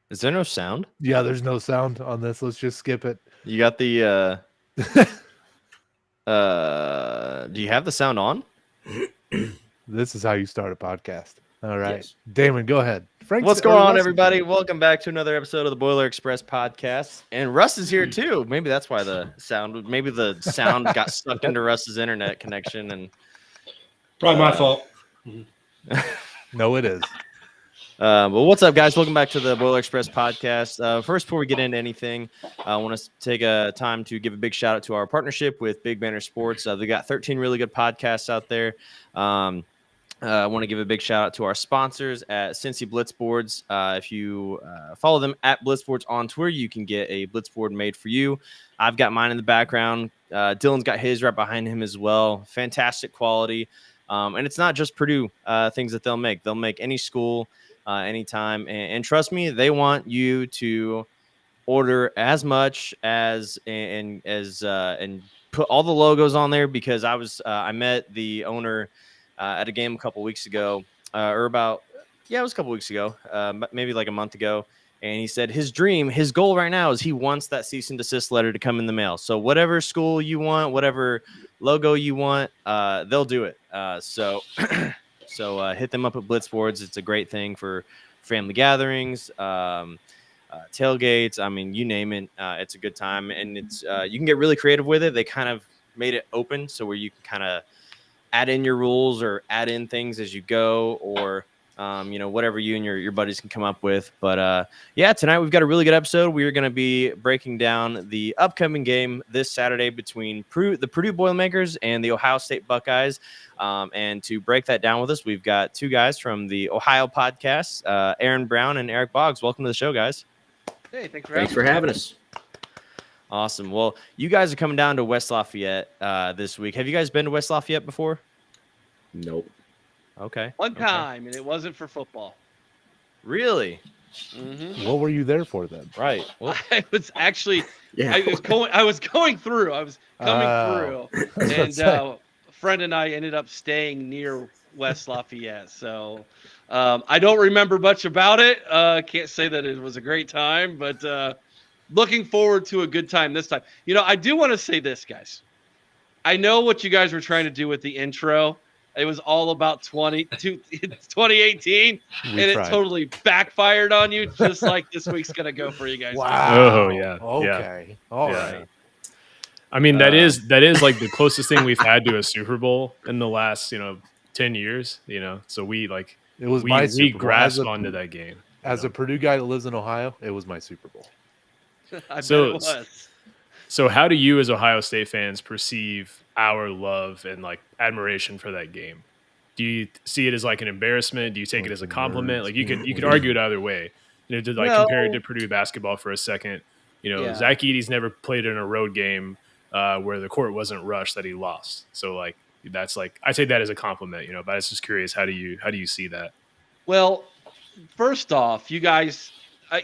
Is there no sound? Yeah, there's no sound on this. Let's just skip it. You got the do you have the sound on? This is how you start a podcast. All right. Yes. Damon, go ahead. What's going on, everybody? Welcome back to another episode of the Boiler Express podcast. And Russ is here too. Maybe that's why the sound got sucked into Russ's internet connection and Probably my fault. No, it is. Well, what's up, guys? Welcome back to the Boiler Express podcast. First, before we get into anything, I want to take a time to give a big shout out to our partnership with Big Banner Sports. They got 13 really good podcasts out there. I want to give a big shout out to our sponsors at Cincy Blitzboards. If you follow them at Blitzboards on Twitter, you can get a Blitzboard made for you. I've got mine in the background. Dylan's got his right behind him as well. Fantastic quality. And it's not just Purdue things that they'll make. They'll make any school. Anytime, and trust me, they want you to order as much as and put all the logos on there, because I met the owner at a game a couple weeks ago, it was a couple weeks ago, maybe like a month ago, and he said his goal right now is he wants that cease and desist letter to come in the mail. So whatever school you want, whatever logo you want, they'll do it. So hit them up at Blitzboards. It's a great thing for family gatherings, tailgates. I mean, you name it. It's a good time, and it's you can get really creative with it. They kind of made it open, so where you can kind of add in your rules or add in things as you go, or whatever you and your buddies can come up with. But tonight we've got a really good episode. We are going to be breaking down the upcoming game this Saturday between the Purdue Boilermakers and the Ohio State Buckeyes. And to break that down with us, we've got two guys from the Ohio podcast, Aaron Brown and Eric Boggs. Welcome to the show, guys. Hey, thanks for having us. Awesome. Well, you guys are coming down to West Lafayette this week. Have you guys been to West Lafayette before? Nope. Okay. One time, and it wasn't for football. Really? Mm-hmm. What were you there for then? Right. Well, I was actually, Yeah. I was coming through, and a friend and I ended up staying near West Lafayette. So I don't remember much about it. Can't say that it was a great time, but looking forward to a good time this time. I do want to say this, guys. I know what you guys were trying to do with the intro. It was all about 2018, and it totally backfired on you, just like this week's going to go for you guys. Wow. Oh, yeah. Okay. Yeah. All Yeah. right. I mean, that is like the closest thing we've had to a Super Bowl in the last, 10 years, So we It was my we Super Bowl. grasped onto that game. As a Purdue guy that lives in Ohio, it was my Super Bowl. I bet So- it was. So how do you as Ohio State fans perceive our love and admiration for that game? Do you see it as an embarrassment? Do you take it as a compliment? You could argue it either way. To compare it to Purdue basketball for a second. Yeah. Zach Edey's never played in a road game where the court wasn't rushed that he lost. So that's I take that as a compliment. But I was just curious, how do you see that? Well, first off, you guys,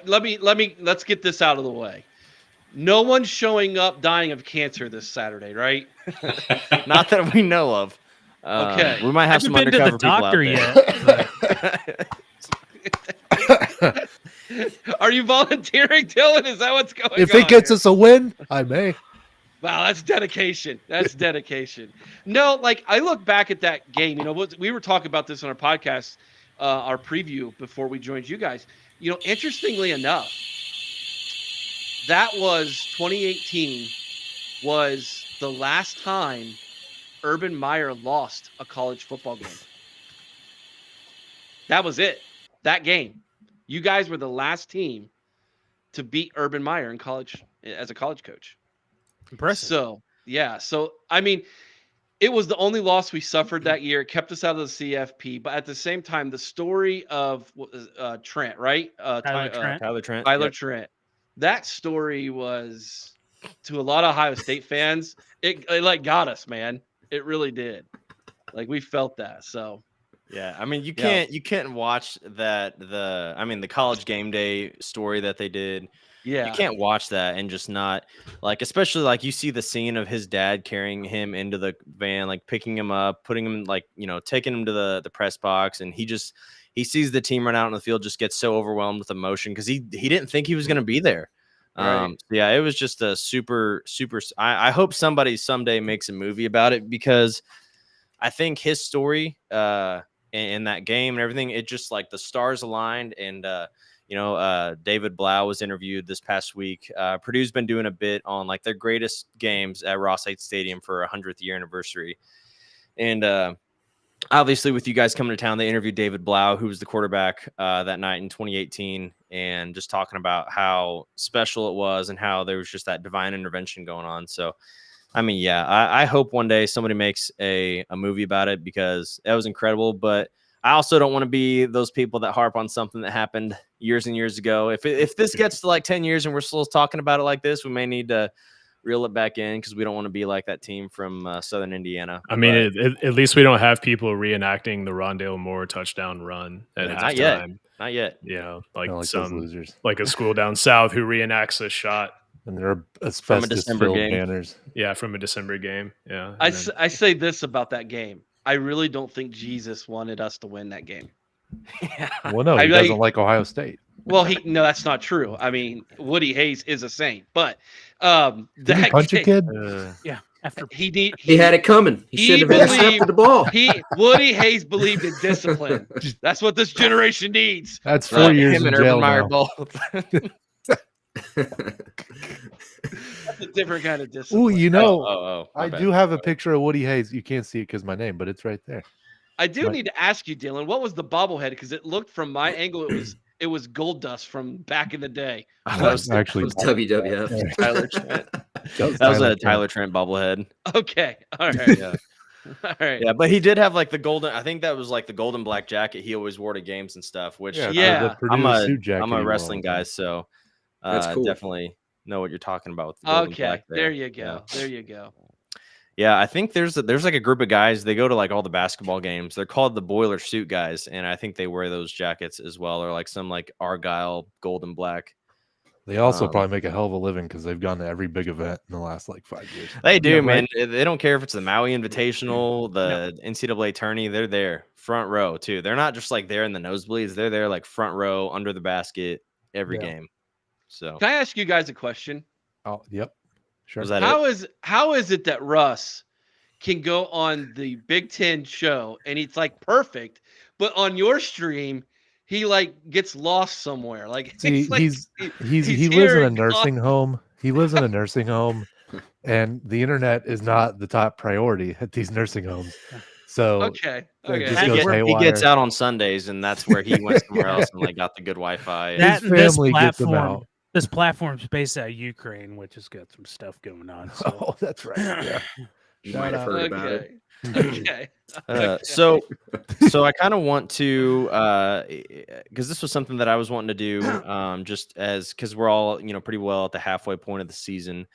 let's get this out of the way. No one's showing up dying of cancer this Saturday, right? not that we know of. Okay. We might have some been to undercover the people out doctor there. yet. Are you volunteering, Dylan? Is that what's going on? If it gets here? us a win, I may. Wow, that's dedication. That's dedication. No, I look back at that game. We were talking about this on our podcast, our preview before we joined you guys. Interestingly enough, that was 2018 was the last time Urban Meyer lost a college football game. That was it. That game. You guys were the last team to beat Urban Meyer in college as a college coach. Impressive. So, yeah. So, I mean, it was the only loss we suffered that year. It kept us out of the CFP. But at the same time, the story of Trent, right? Tyler Trent. Tyler Trent. That story was, to a lot of Ohio State fans, it got us, man. It really did. We felt that. So, Yeah, I mean, you can't watch the college game day story that they did. yeah. You can't watch that and just not especially you see the scene of his dad carrying him into the van, picking him up, putting him taking him to the press box, and he he sees the team run out on the field, just gets so overwhelmed with emotion because he didn't think he was going to be there. Right. Yeah, it was just a super. I hope somebody someday makes a movie about it because I think his story in that game and everything, it just like the stars aligned. And David Blau was interviewed this past week. Purdue's been doing a bit on like their greatest games at Ross-Ade Stadium for 100th year anniversary. And obviously, with you guys coming to town, they interviewed David Blau, who was the quarterback that night in 2018, and just talking about how special it was and how there was just that divine intervention going on. So, I mean, yeah, I hope one day somebody makes a movie about it because that was incredible. But I also don't want to be those people that harp on something that happened years and years ago. If this gets to like 10 years and we're still talking about it like this, we may need to reel it back in because we don't want to be like that team from Southern Indiana. I mean, at least we don't have people reenacting the Rondale Moore touchdown run at halftime. Not yet. You know, like those losers, like a school down south who reenacts a shot. And they're from a December game. Banners. Yeah, from a December game. Yeah. I say this about that game. I really don't think Jesus wanted us to win that game. Yeah. Well, no, he doesn't like Ohio State. Well, no, that's not true. I mean, Woody Hayes is a saint, but Did he punch a kid? Yeah. After He had it coming. He should have intercepted the ball. Woody Hayes believed in discipline. That's what this generation needs. That's 4 years him in and jail Urban Meyer now. both. That's a different kind of discipline. Ooh, you know, my I bad. do have a picture of Woody Hayes. You can't see it because my name, but it's right there. I do need to ask you, Dylan, what was the bobblehead? Because it looked from my angle, it was gold dust from back in the day. That was Actually, WWF. Tyler Trent. That was a Tyler Trent bobblehead. Okay, all right, Yeah. all right. Yeah, but he did have like the golden. I think that was like the golden black jacket he always wore to games and stuff. Which Yeah. I'm a wrestling guy, so That's cool. definitely know what you're talking about. With the golden Okay, black there you go. Yeah. There you go. Yeah, I think there's like a group of guys. They go to like all the basketball games. They're called the Boiler Suit guys, and I think they wear those jackets as well, or like some like Argyle gold and black. They also probably make a hell of a living because they've gone to every big event in the last like 5 years. They do, Yeah, man. right? They don't care if it's the Maui Invitational, the NCAA tourney. They're there, front row too. They're not just like there in the nosebleeds. They're there like front row, under the basket, every game. So, Can I ask you guys a question? Oh, yep. Sure. was that How is it that Russ can go on the Big Ten show and it's like perfect, but on your stream he like gets lost somewhere? Like, See, it's like he lives in a nursing home. He lives in a nursing home, and the internet is not the top priority at these nursing homes. So okay. just goes he haywire. gets out on Sundays, and that's where he went somewhere else and like got the good Wi-Fi. that His and this family gets him platform. out. This platform's based out of Ukraine, which has got some stuff going on. So. Oh, that's right. Yeah. You might have heard about it. Okay. So I kind of want to, because this was something that I was wanting to do, just as because we're all pretty well at the halfway point of the season.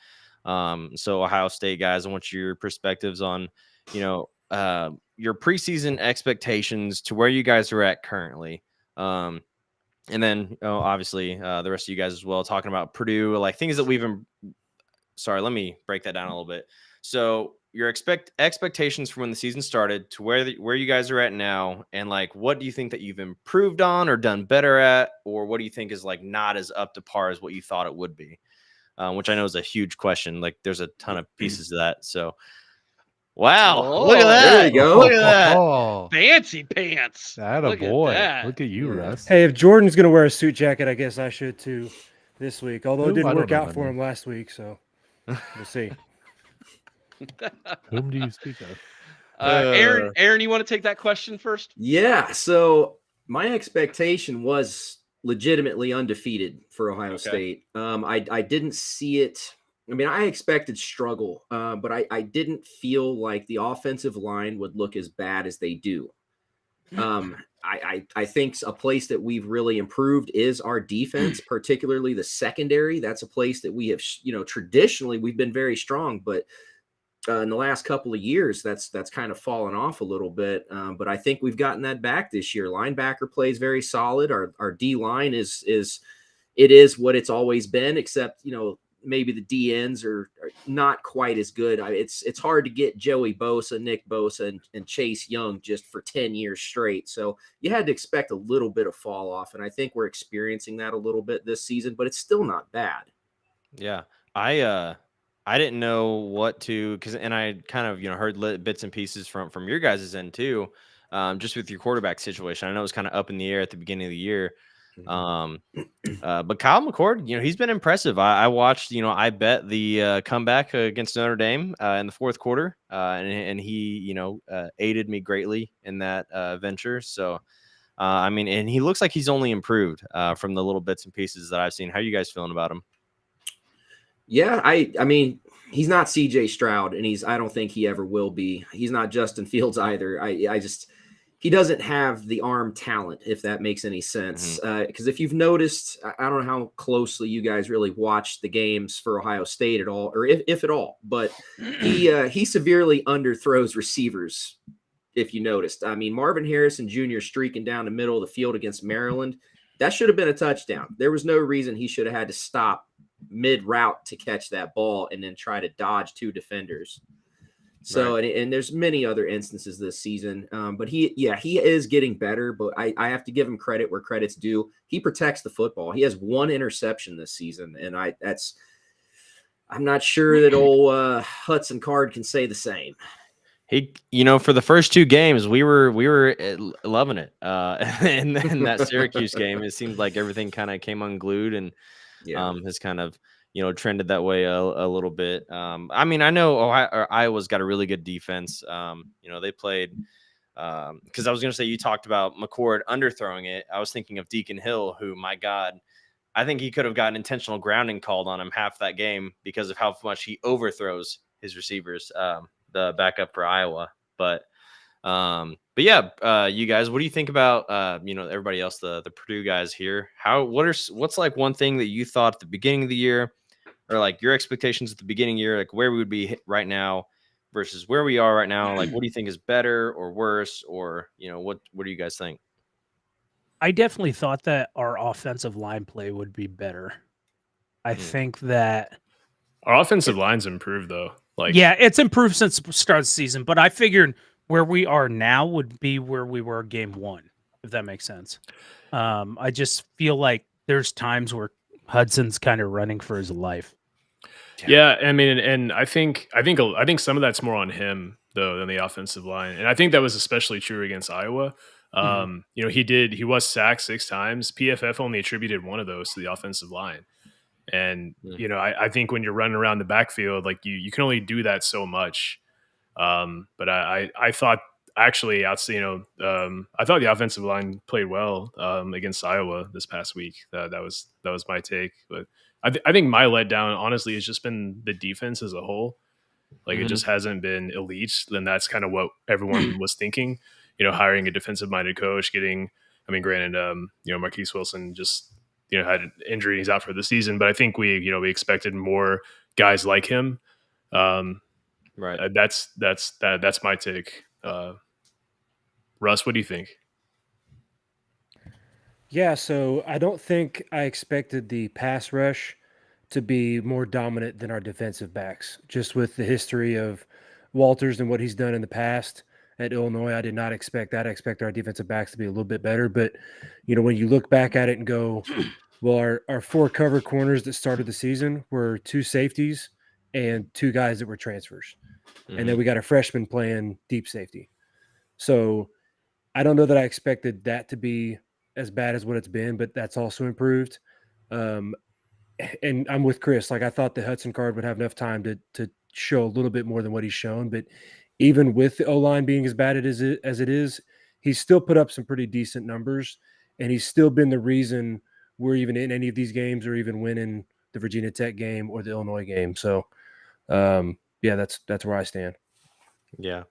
So Ohio State guys, I want your perspectives on, your preseason expectations to where you guys are at currently. And then obviously the rest of you guys as well, talking about Purdue, like things that we've. Sorry, let me break that down a little bit. So your expectations from when the season started to where you guys are at now, and like what do you think that you've improved on or done better at, or what do you think is like not as up to par as what you thought it would be? Which I know is a huge question. Like there's a ton of pieces to that. So. Wow! Look at that! There you go. Look at that! Oh, Fancy pants. that a Look at boy. that. Look at you, Russ. Hey, if Jordan's going to wear a suit jacket, I guess I should too this week. Although Who? it didn't I don't work know out that for name. him last week, so we'll see. Whom do you speak of? Aaron, you want to take that question first? Yeah. So my expectation was legitimately undefeated for Ohio State. I didn't see it. I mean, I expected struggle, but I didn't feel like the offensive line would look as bad as they do. I think a place that we've really improved is our defense, particularly the secondary. That's a place that we have, traditionally we've been very strong, but in the last couple of years, that's kind of fallen off a little bit. But I think we've gotten that back this year. Linebacker plays very solid. Our D line is what it's always been, except, maybe the DNs are not quite as good. It's hard to get Joey Bosa, Nick Bosa, and Chase Young just for 10 years straight. So you had to expect a little bit of fall off, and I think we're experiencing that a little bit this season, but it's still not bad. Yeah. I didn't know what to, and I kind of, heard bits and pieces from your guys' end too. Just with your quarterback situation. I know it was kind of up in the air at the beginning of the year. Um, but Kyle McCord, he's been impressive. I watched, I bet the comeback against Notre Dame in the fourth quarter, and he, aided me greatly in that venture. So, I mean, and he looks like he's only improved from the little bits and pieces that I've seen. How are you guys feeling about him? Yeah, I mean, he's not CJ Stroud, and I don't think he ever will be. He's not Justin Fields either. He doesn't have the arm talent, if that makes any sense. Because if you've noticed, I don't know how closely you guys really watch the games for Ohio State at all, or if at all, but he severely underthrows receivers. If you noticed, I mean, Marvin Harrison Jr. streaking down the middle of the field against Maryland, that should have been a touchdown. There was no reason he should have had to stop mid route to catch that ball and then try to dodge two defenders. So, right. and there's many other instances this season, but he is getting better, but I have to give him credit where credit's due. He protects the football. He has one interception this season. And I'm not sure that old Hudson Card can say the same. He, for the first two games, we were loving it. And in that Syracuse game, it seemed like everything kind of came unglued and has kind of, trended that way a little bit. I mean, I know Iowa's got a really good defense. They played because I was going to say, you talked about McCord underthrowing it. I was thinking of Deacon Hill, who, my God, I think he could have gotten intentional grounding called on him half that game because of how much he overthrows his receivers. The backup for Iowa, but yeah, you guys, what do you think about everybody else, the Purdue guys here? What's like one thing that you thought at the beginning of the year, or like your expectations at the beginning of the year, like where we would be right now versus where we are right now? Like, what do you think is better or worse, or what do you guys think? I definitely thought that our offensive line play would be better. I think that our offensive line's improved though. Yeah, it's improved since the start of the season, but I figured where we are now would be where we were game one, if that makes sense. I just feel like there's times where Hudson's kind of running for his life. Yeah, I mean, and I think some of that's more on him though than the offensive line, and I think that was especially true against Iowa. He was sacked 6 times. PFF only attributed one of those to the offensive line. And, I think when you're running around the backfield, like you can only do that so much. But I thought actually, I thought the offensive line played well against Iowa this past week. That was my take. But I think my letdown, honestly, has just been the defense as a whole. Like it just hasn't been elite. Then that's kind of what everyone was thinking. Hiring a defensive-minded coach, granted, Marquise Wilson just had an injury, he's out for the season, but I think we expected more guys like him. Right. That's my take. Russ, what do you think? Yeah, so I don't think I expected the pass rush to be more dominant than our defensive backs. Just with the history of Walters and what he's done in the past at Illinois, I did not expect that. I expect our defensive backs to be a little bit better. But, when you look back at it and go, well, our 4 cover corners that started the season were 2 safeties and 2 guys that were transfers. And then we got a freshman playing deep safety. So I don't know that I expected that to be as bad as what it's been, but that's also improved. And I'm with Chris. Like I thought the Hudson Card would have enough time to show a little bit more than what he's shown. But even with the O-line being as bad as it is, he's still put up some pretty decent numbers. And he's still been the reason we're even in any of these games or even winning the Virginia Tech game or the Illinois game. So, that's where I stand. Yeah.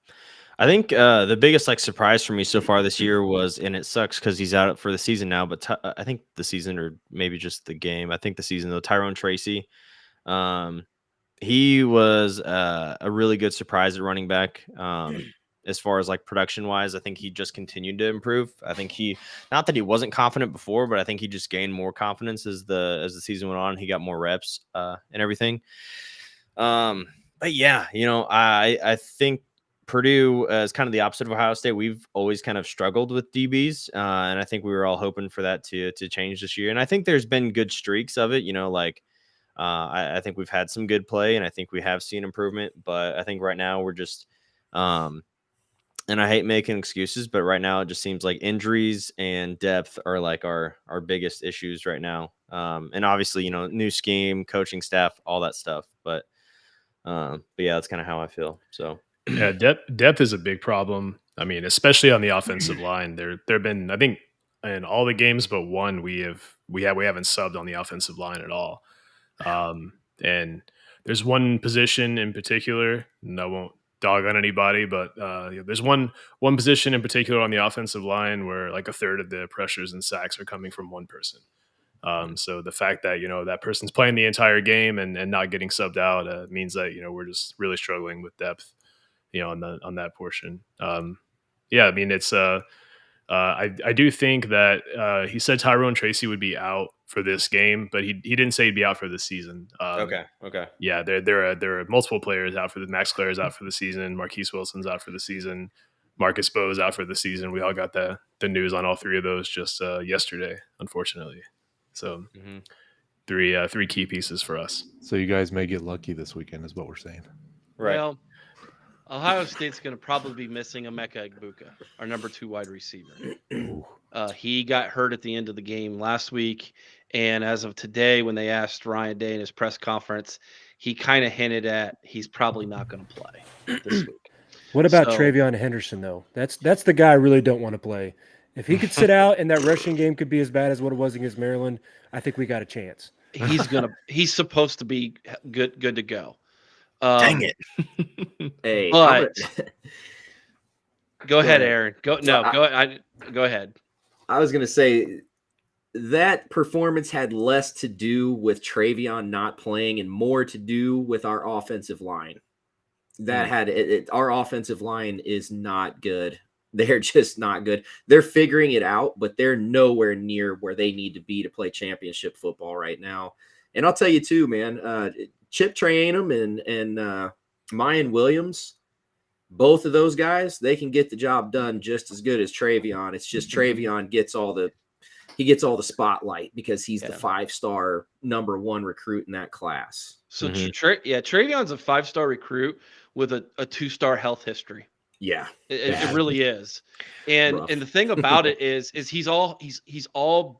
I think the biggest surprise for me so far this year was, and it sucks because he's out for the season now, but I think the season, or maybe just the game, I think the season though, Tyrone Tracy, he was a really good surprise at running back. as far as like production wise. I think he just continued to improve. I think not that he wasn't confident before, but I think he just gained more confidence as the season went on. He got more reps and everything. But yeah, I think Purdue is kind of the opposite of Ohio State. We've always kind of struggled with DBs, and I think we were all hoping for that to change this year. And I think there's been good streaks of it. I think we've had some good play, and I think we have seen improvement. But I think right now we're just, and I hate making excuses, but right now it just seems like injuries and depth are like our biggest issues right now. And obviously, new scheme, coaching staff, all that stuff. But yeah, that's kind of how I feel. So yeah, depth is a big problem. I mean, especially on the offensive line. There've been, I think, in all the games but one, we haven't subbed on the offensive line at all. And there's one position in particular, and I won't dog on anybody, but there's one position in particular on the offensive line where like a third of the pressures and sacks are coming from one person. So the fact that, that person's playing the entire game and not getting subbed out means that, we're just really struggling with depth, on that portion. Yeah, I mean, it's I do think that he said Tyrone Tracy would be out for this game, but he didn't say he'd be out for the season. Okay. Yeah, there are multiple players out for the Max Claire's out for the season. Marquise Wilson's out for the season. Marcus Bowe's out for the season. We all got the news on all three of those just yesterday, unfortunately. So three key pieces for us. So you guys may get lucky this weekend, is what we're saying. Right. Well, Ohio State's going to probably be missing Emeka Egbuka, our number 2 wide receiver. He got hurt at the end of the game last week, and as of today, when they asked Ryan Day in his press conference, he kind of hinted at he's probably not going to play this week. What about Travion Henderson, though? That's the guy I really don't want to play. If he could sit out and that rushing game could be as bad as what it was against Maryland, I think we got a chance. He's supposed to be good to go. Dang it. Hey, but go ahead, Aaron. Go ahead. I was going to say that performance had less to do with Travion not playing and more to do with our offensive line. Our offensive line is not good. They're just not good. They're figuring it out, but they're nowhere near where they need to be to play championship football right now. And I'll tell you too, man, Chip Trayanum and Mayan Williams, both of those guys, they can get the job done just as good as Travion. It's just Travion gets all the spotlight because he's the 5-star number 1 recruit in that class. So Travion's a 5-star recruit with a 2-star health history. Yeah, it really is. And the thing about it is he is all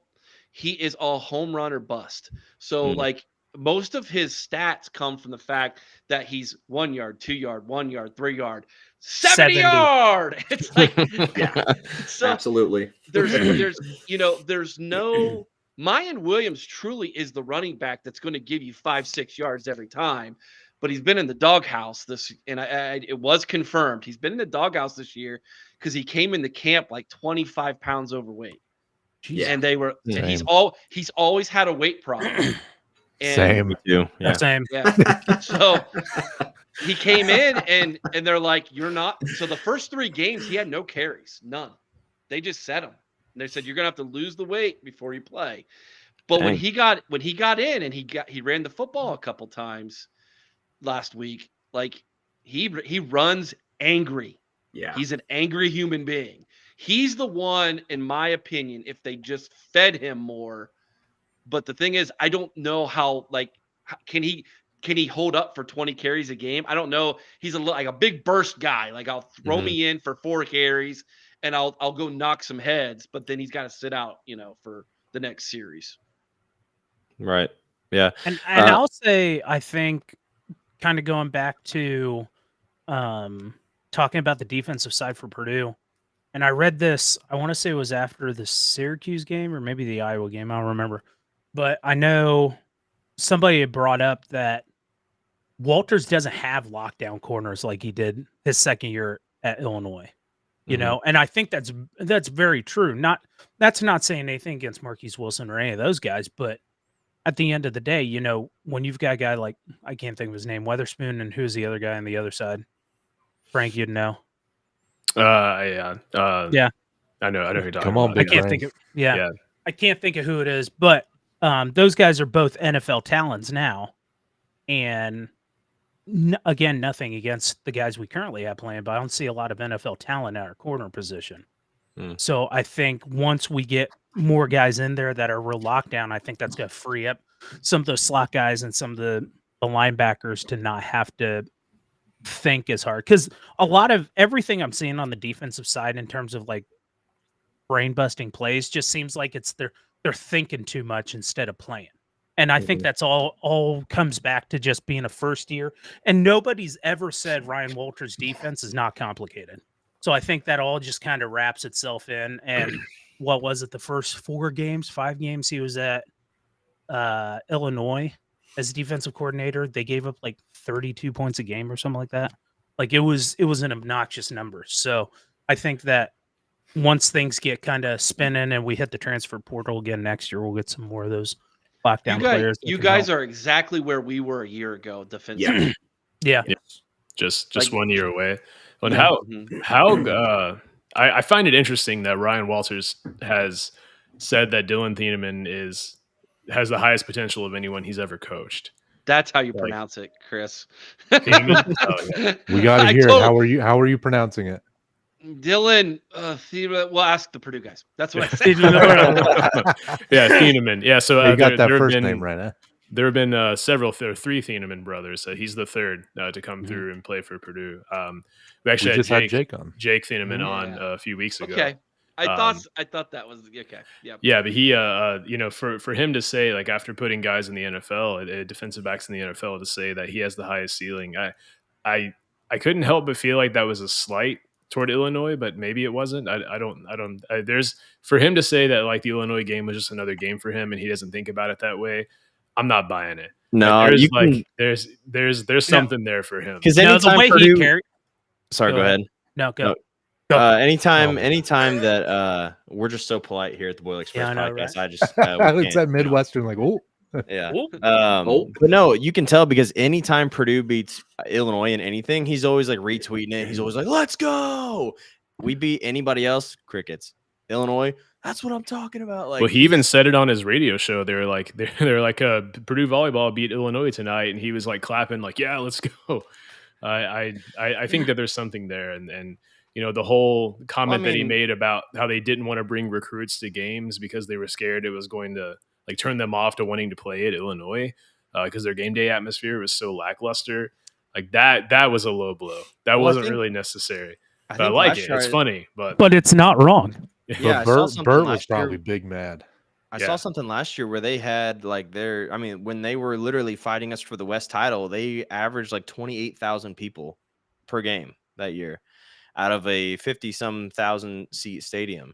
home run or bust. So like most of his stats come from the fact that he's 1 yard, 2 yard, 1 yard, 3 yard, 70 yard. It's like, so absolutely. There's no Mayan Williams truly is the running back that's going to give you 5-6 yards every time. But he's been in the doghouse it was confirmed. He's been in the doghouse this year because he came into camp like 25 pounds overweight. Yeah. And he's always had a weight problem. And Same. too. Yeah. Same. Yeah. So he came in and they're like, you're not. So the first 3 games, he had no carries, none. They just set him. And they said, you're going to have to lose the weight before you play. But when he got in and he ran the football a couple times last week, like he runs angry. Yeah. He's an angry human being. He's the one, in my opinion, if they just fed him more. But the thing is, I don't know how can he hold up for 20 carries a game? I don't know. He's like a big burst guy. Like I'll throw me in for 4 carries and I'll go knock some heads, but then he's got to sit out, for the next series. Right. Yeah. And I'll say, I think, kind of going back to talking about the defensive side for Purdue, and I read this, I want to say it was after the Syracuse game or maybe the Iowa game, I don't remember. But I know somebody had brought up that Walters doesn't have lockdown corners like he did his second year at Illinois, and I think that's very true. That's not saying anything against Marquise Wilson or any of those guys, but at the end of the day, when you've got a guy like, I can't think of his name, Weatherspoon, and who's the other guy on the other side? Frank, you'd know. Yeah. Yeah. I know who you're talking Come on, about. I big can't brain. think of yeah. Yeah. I can't think of who it is, but those guys are both NFL talents now, and again, nothing against the guys we currently have playing, but I don't see a lot of NFL talent at our corner position. So I think once we get more guys in there that are real lockdown, I think that's going to free up some of those slot guys and some of the linebackers to not have to think as hard. Because a lot of everything I'm seeing on the defensive side in terms of like brain busting plays just seems like it's they're thinking too much instead of playing. And I think that's all comes back to just being a first year. And nobody's ever said Ryan Walters' defense is not complicated. So I think that all just kind of wraps itself in. And what was it? The first 5 games he was at Illinois as defensive coordinator, they gave up like 32 points a game or something like that. Like it was an obnoxious number. So I think that once things get kind of spinning and we hit the transfer portal again next year, we'll get some more of those lockdown players. You guys are exactly where we were a year ago defensively. Yeah. Just Like- 1 year away. And Yeah. how I find it interesting that Ryan Walters has said that Dylan Thieneman has the highest potential of anyone he's ever coached. That's how you pronounce it, Chris. Thieneman? Oh, yeah. We got to I hear it. totally- How are you pronouncing it? Dylan Thieneman. We'll ask the Purdue guys. That's what I said. Yeah, Thieneman. Yeah, so you got that there have first been- name right, huh? There have been there are 3 Thieneman brothers. He's the third to come through and play for Purdue. We actually We just had Jake on. Jake Thieneman on Yeah. a few weeks ago. Okay. I thought that was okay. Yeah. Yeah, but he, for him to say, like, after putting guys in the NFL, defensive backs in the NFL, to say that he has the highest ceiling, I couldn't help but feel like that was a slight toward Illinois, but maybe it wasn't. There's for him to say that like the Illinois game was just another game for him and he doesn't think about it that way. I'm not buying it. No, there's something there for him. because No, the way Purdue, he carried. sorry, go ahead. No, go. No. Anytime that we're just so polite here at the Boyle Express Yeah, I know, podcast, right? I just It's that Midwestern, like, oh, yeah. Oh. But no, you can tell because anytime Purdue beats Illinois in anything, he's always like retweeting it. He's always like, "Let's go!" We beat anybody else, crickets. Illinois, that's what I'm talking about. Like, Well, he even said it on his radio show. They're like Purdue volleyball beat Illinois tonight, and he was like clapping, like, "Yeah, let's go." I think that there's something there, and the whole comment that he made about how they didn't want to bring recruits to games because they were scared it was going to like turn them off to wanting to play at Illinois because their game day atmosphere was so lackluster. Like that was a low blow. That wasn't really necessary. But I like it. It's funny, But it's not wrong. Yeah, I but saw Bert something was last probably year. big mad. I saw something last year where they had like when they were literally fighting us for the West title, they averaged like 28,000 people per game that year out of a 50-some thousand seat stadium,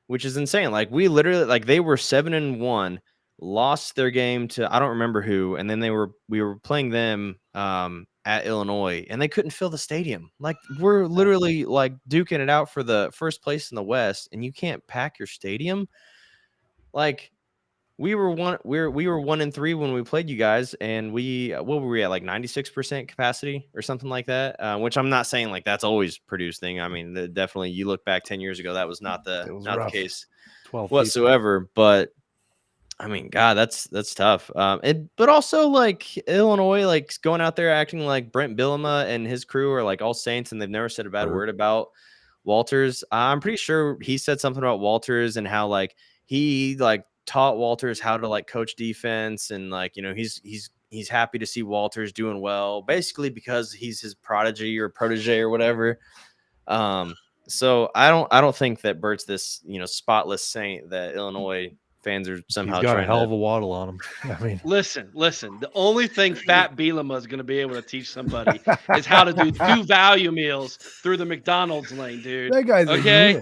which is insane. Like we literally, like they were 7-1, lost their game to, I don't remember who. And then we were playing them at Illinois and they couldn't fill the stadium. Like we're literally like duking it out for the first place in the West and you can't pack your stadium. Like we were 1-3 when we played you guys, and what were we at, like 96% capacity or something like that? Which I'm not saying like that's always Purdue's thing. I mean, definitely you look back 10 years ago, that was not the case 12 whatsoever. But I mean, God, that's tough. But also like Illinois, like going out there acting like Brent Bielema and his crew are like all saints, and they've never said a bad word about Walters. I'm pretty sure he said something about Walters and how like he like taught Walters how to like coach defense, and like he's happy to see Walters doing well, basically because he's his protege or whatever. So I don't think that Bert's this spotless saint that Illinois fans are somehow He's got a trying hell to. of a waddle on him. I mean, Listen. The only thing Fat Bielema is going to be able to teach somebody is how to do value meals through the McDonald's lane, dude. that guy's Okay?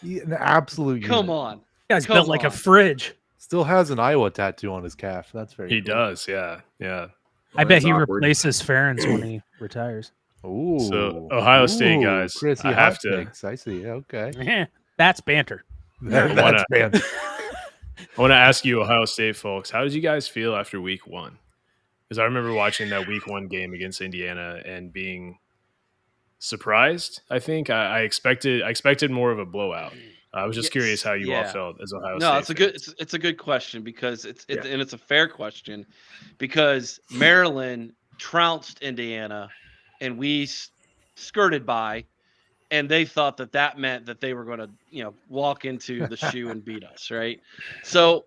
an absolute Come unit. on. Guy's Come built like a on. fridge. Still has an Iowa tattoo on his calf. That's very He cool. does. Yeah. I bet that's he awkward. replaces Ferentz when he retires. Ooh. So, Ohio State guys, Chrissy I have to- takes. I see. Okay. That's banter. That's bad. I want to ask you, Ohio State folks, how did you guys feel after week 1? Because I remember watching that week 1 game against Indiana and being surprised. I think I expected more of a blowout. I was just curious how you all felt as Ohio State. No, it's a good it's a good question because and it's a fair question because Maryland trounced Indiana and we skirted by, and they thought that meant that they were going to walk into the shoe and beat us, right? So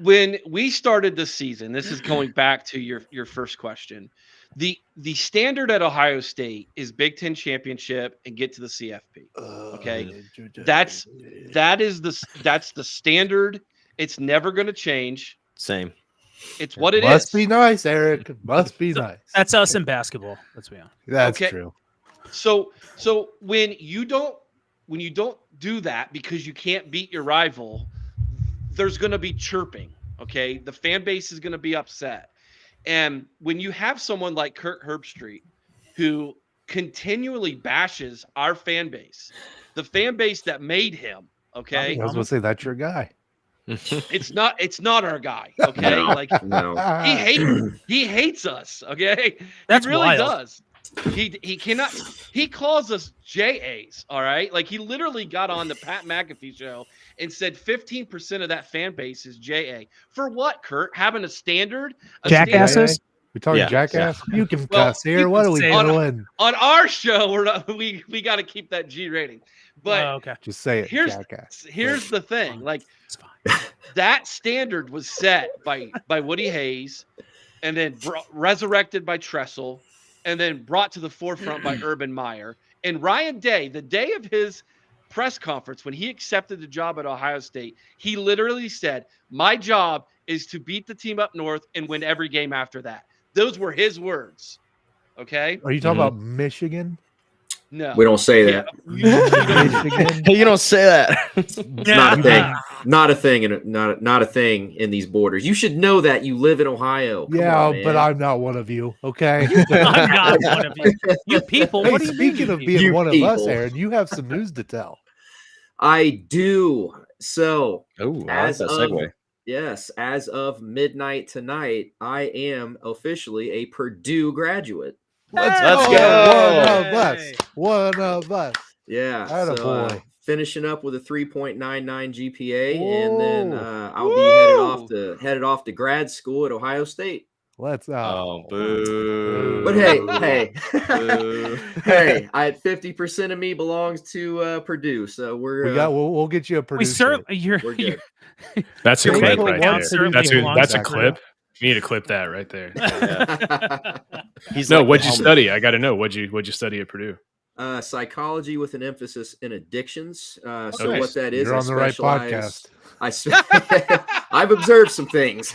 when we started this season, this is going back to your first question. The standard at Ohio State is Big Ten championship and get to the CFP. Okay, that's the standard. It's never going to change. Same. It's what it Must is. be nice, Eric. Must be nice. That's us in basketball. Let's be honest. That's Okay. true. So when you don't do that because you can't beat your rival, there's going to be chirping. Okay, the fan base is going to be upset. And when you have someone like Kirk Herbstreit, who continually bashes our fan base, the fan base that made him, okay, I was going to say that's your guy. it's not our guy, okay, No. like No. he hates us, okay, That's he really wild. does. He calls us JAs, all right? Like he literally got on the Pat McAfee show and said 15% of that fan base is JA. For what, Kurt? Having a standard? Jackasses? We talking Yeah. jackass? You can Well, cuss here. you What can are we say it doing? On our show, we got to keep that G rating. But Okay. Just say it, here's jackass. here's the thing. Like It's fine. that standard was set by Woody Hayes and then resurrected by Tressel and then brought to the forefront by Urban Meyer. And Ryan Day, the day of his press conference when he accepted the job at Ohio State, he literally said, "My job is to beat the team up north and win every game after that." Those were his words. Okay? Are you talking about Michigan? No. We don't say that. Michigan? Hey, you don't say that. It's not a thing. Not a thing. Not a thing in these borders. You should know that. You live in Ohio. Come Yeah, on, but man. I'm not one of you. Okay. I'm not one of you. You people. Hey, What do you mean, speaking you of people? being You one of us, people. Aaron, you have some news to tell. I do. So Oh, I like As that of- segue. yes, as of midnight tonight, I am officially a Purdue graduate. Let's Oh, go. One of us. One of us. Yeah. Atta So, boy. finishing up with a 3.99 GPA, and then Whoa. I'll be headed off to grad school at Ohio State. Let's Oh, boo. But hey, Boo. hey, I had 50% of me belongs to Purdue, so we're we'll get you a We producer. serve. You're. we're good. That's a Your clip bank right account there. certainly That's belongs a to clip. You need to clip that right there. He's No, like what'd the you helmet. study? I got to know. What'd you study at Purdue? Psychology with an emphasis in addictions. So Okay. what that is, You're I on the right specialize- podcast. I've observed some things.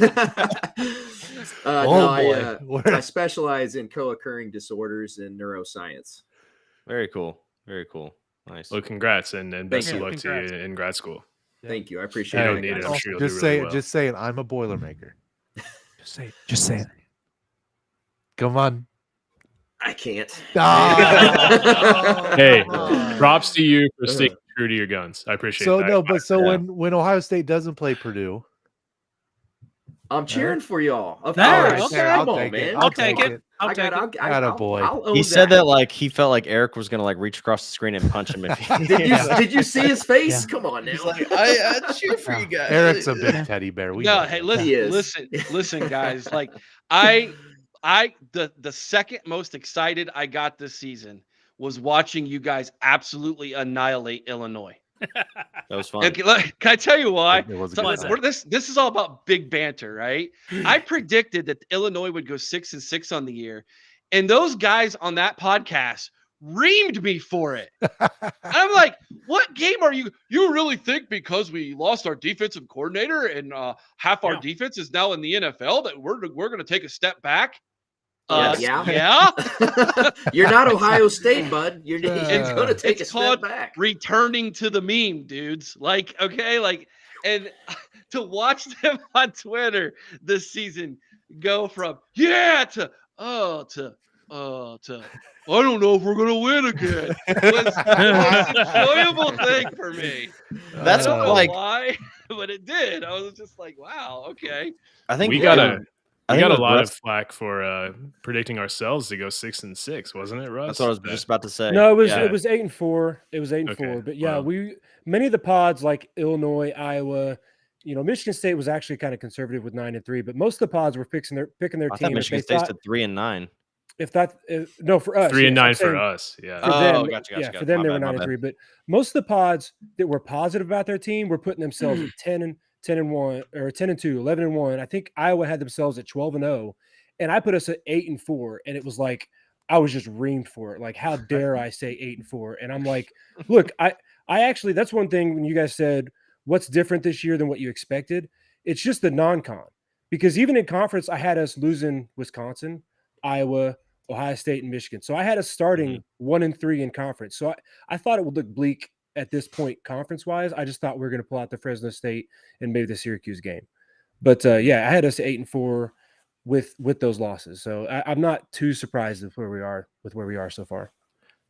Oh, boy. I specialize in co-occurring disorders and neuroscience. Very cool. Very cool. Nice. Well, congrats and best Thank of you. luck to Congrats. you in grad school. Thank you. I You appreciate Hey, don't it. need it. guys. I'm sure you'll Just do say really it. well. Just say it. I'm a Boilermaker. Just say it. Just say it. Come on. I can't. Ah. Hey, props to you for sticking true to your guns. I appreciate So that. no, but so Yeah. when Ohio State doesn't play Purdue, I'm cheering for y'all. Of All course. right, okay. Come I'll on, take man. it. I'll take it. I'll I take got. it. I'll Attaboy. own He said that like he felt like Eric was gonna like reach across the screen and punch him if he Did you see his face? Yeah. Come on now. He's like, I cheer for you guys. Eric's a big teddy bear. We No, know hey, that. He is. listen, guys. Like the second most excited I got this season was watching you guys absolutely annihilate Illinois. That was fun. And can I tell you why? It was a So, good was time. this is all about big banter, right? I predicted that Illinois would go 6-6 on the year, and those guys on that podcast reamed me for it. I'm like, what game are you? You really think because we lost our defensive coordinator and half our Yeah. defense is now in the NFL that we're going to take a step back? Yeah. You're not Ohio State, bud. You're going to take It's a called step back. returning to the meme, dudes. Like, okay, like, and to watch them on Twitter this season go from to I don't know if we're gonna win again was an enjoyable thing for me. That's I don't know like why, but it did. I was just like, wow, okay. I think We gotta. We think got it a was lot Russ. of flack for predicting ourselves to go 6-6, wasn't it, Russ? That's what I was just about to say. No, it was Yeah. it was 8-4. It was 8-4. Okay, But yeah, well. many of the pods like Illinois, Iowa, Michigan State was actually kind of conservative with 9-3. But most of the pods were picking their I thought team. Michigan State said 3-9. No, for us, 3 and yes, I'm 9 for saying us. Yeah. for them, Gotcha. for them My they were bad, my 9-3. But most of the pods that were positive about their team were putting themselves at 10-1 or 10-2, 11-1. I think Iowa had themselves at 12-0, and I put us at 8-4, and it was like I was just reamed for it. Like, how dare I say 8-4? And I'm like, look, I actually, that's one thing when you guys said what's different this year than what you expected. It's just the non-con, because even in conference, I had us losing Wisconsin, Iowa, Ohio State, and Michigan. So I had us starting 1-3 in conference. So I thought it would look bleak at this point conference wise. I just thought we were going to pull out the Fresno State and maybe the Syracuse game. But yeah, I had us 8-4 with those losses. So I'm not too surprised with where we are so far.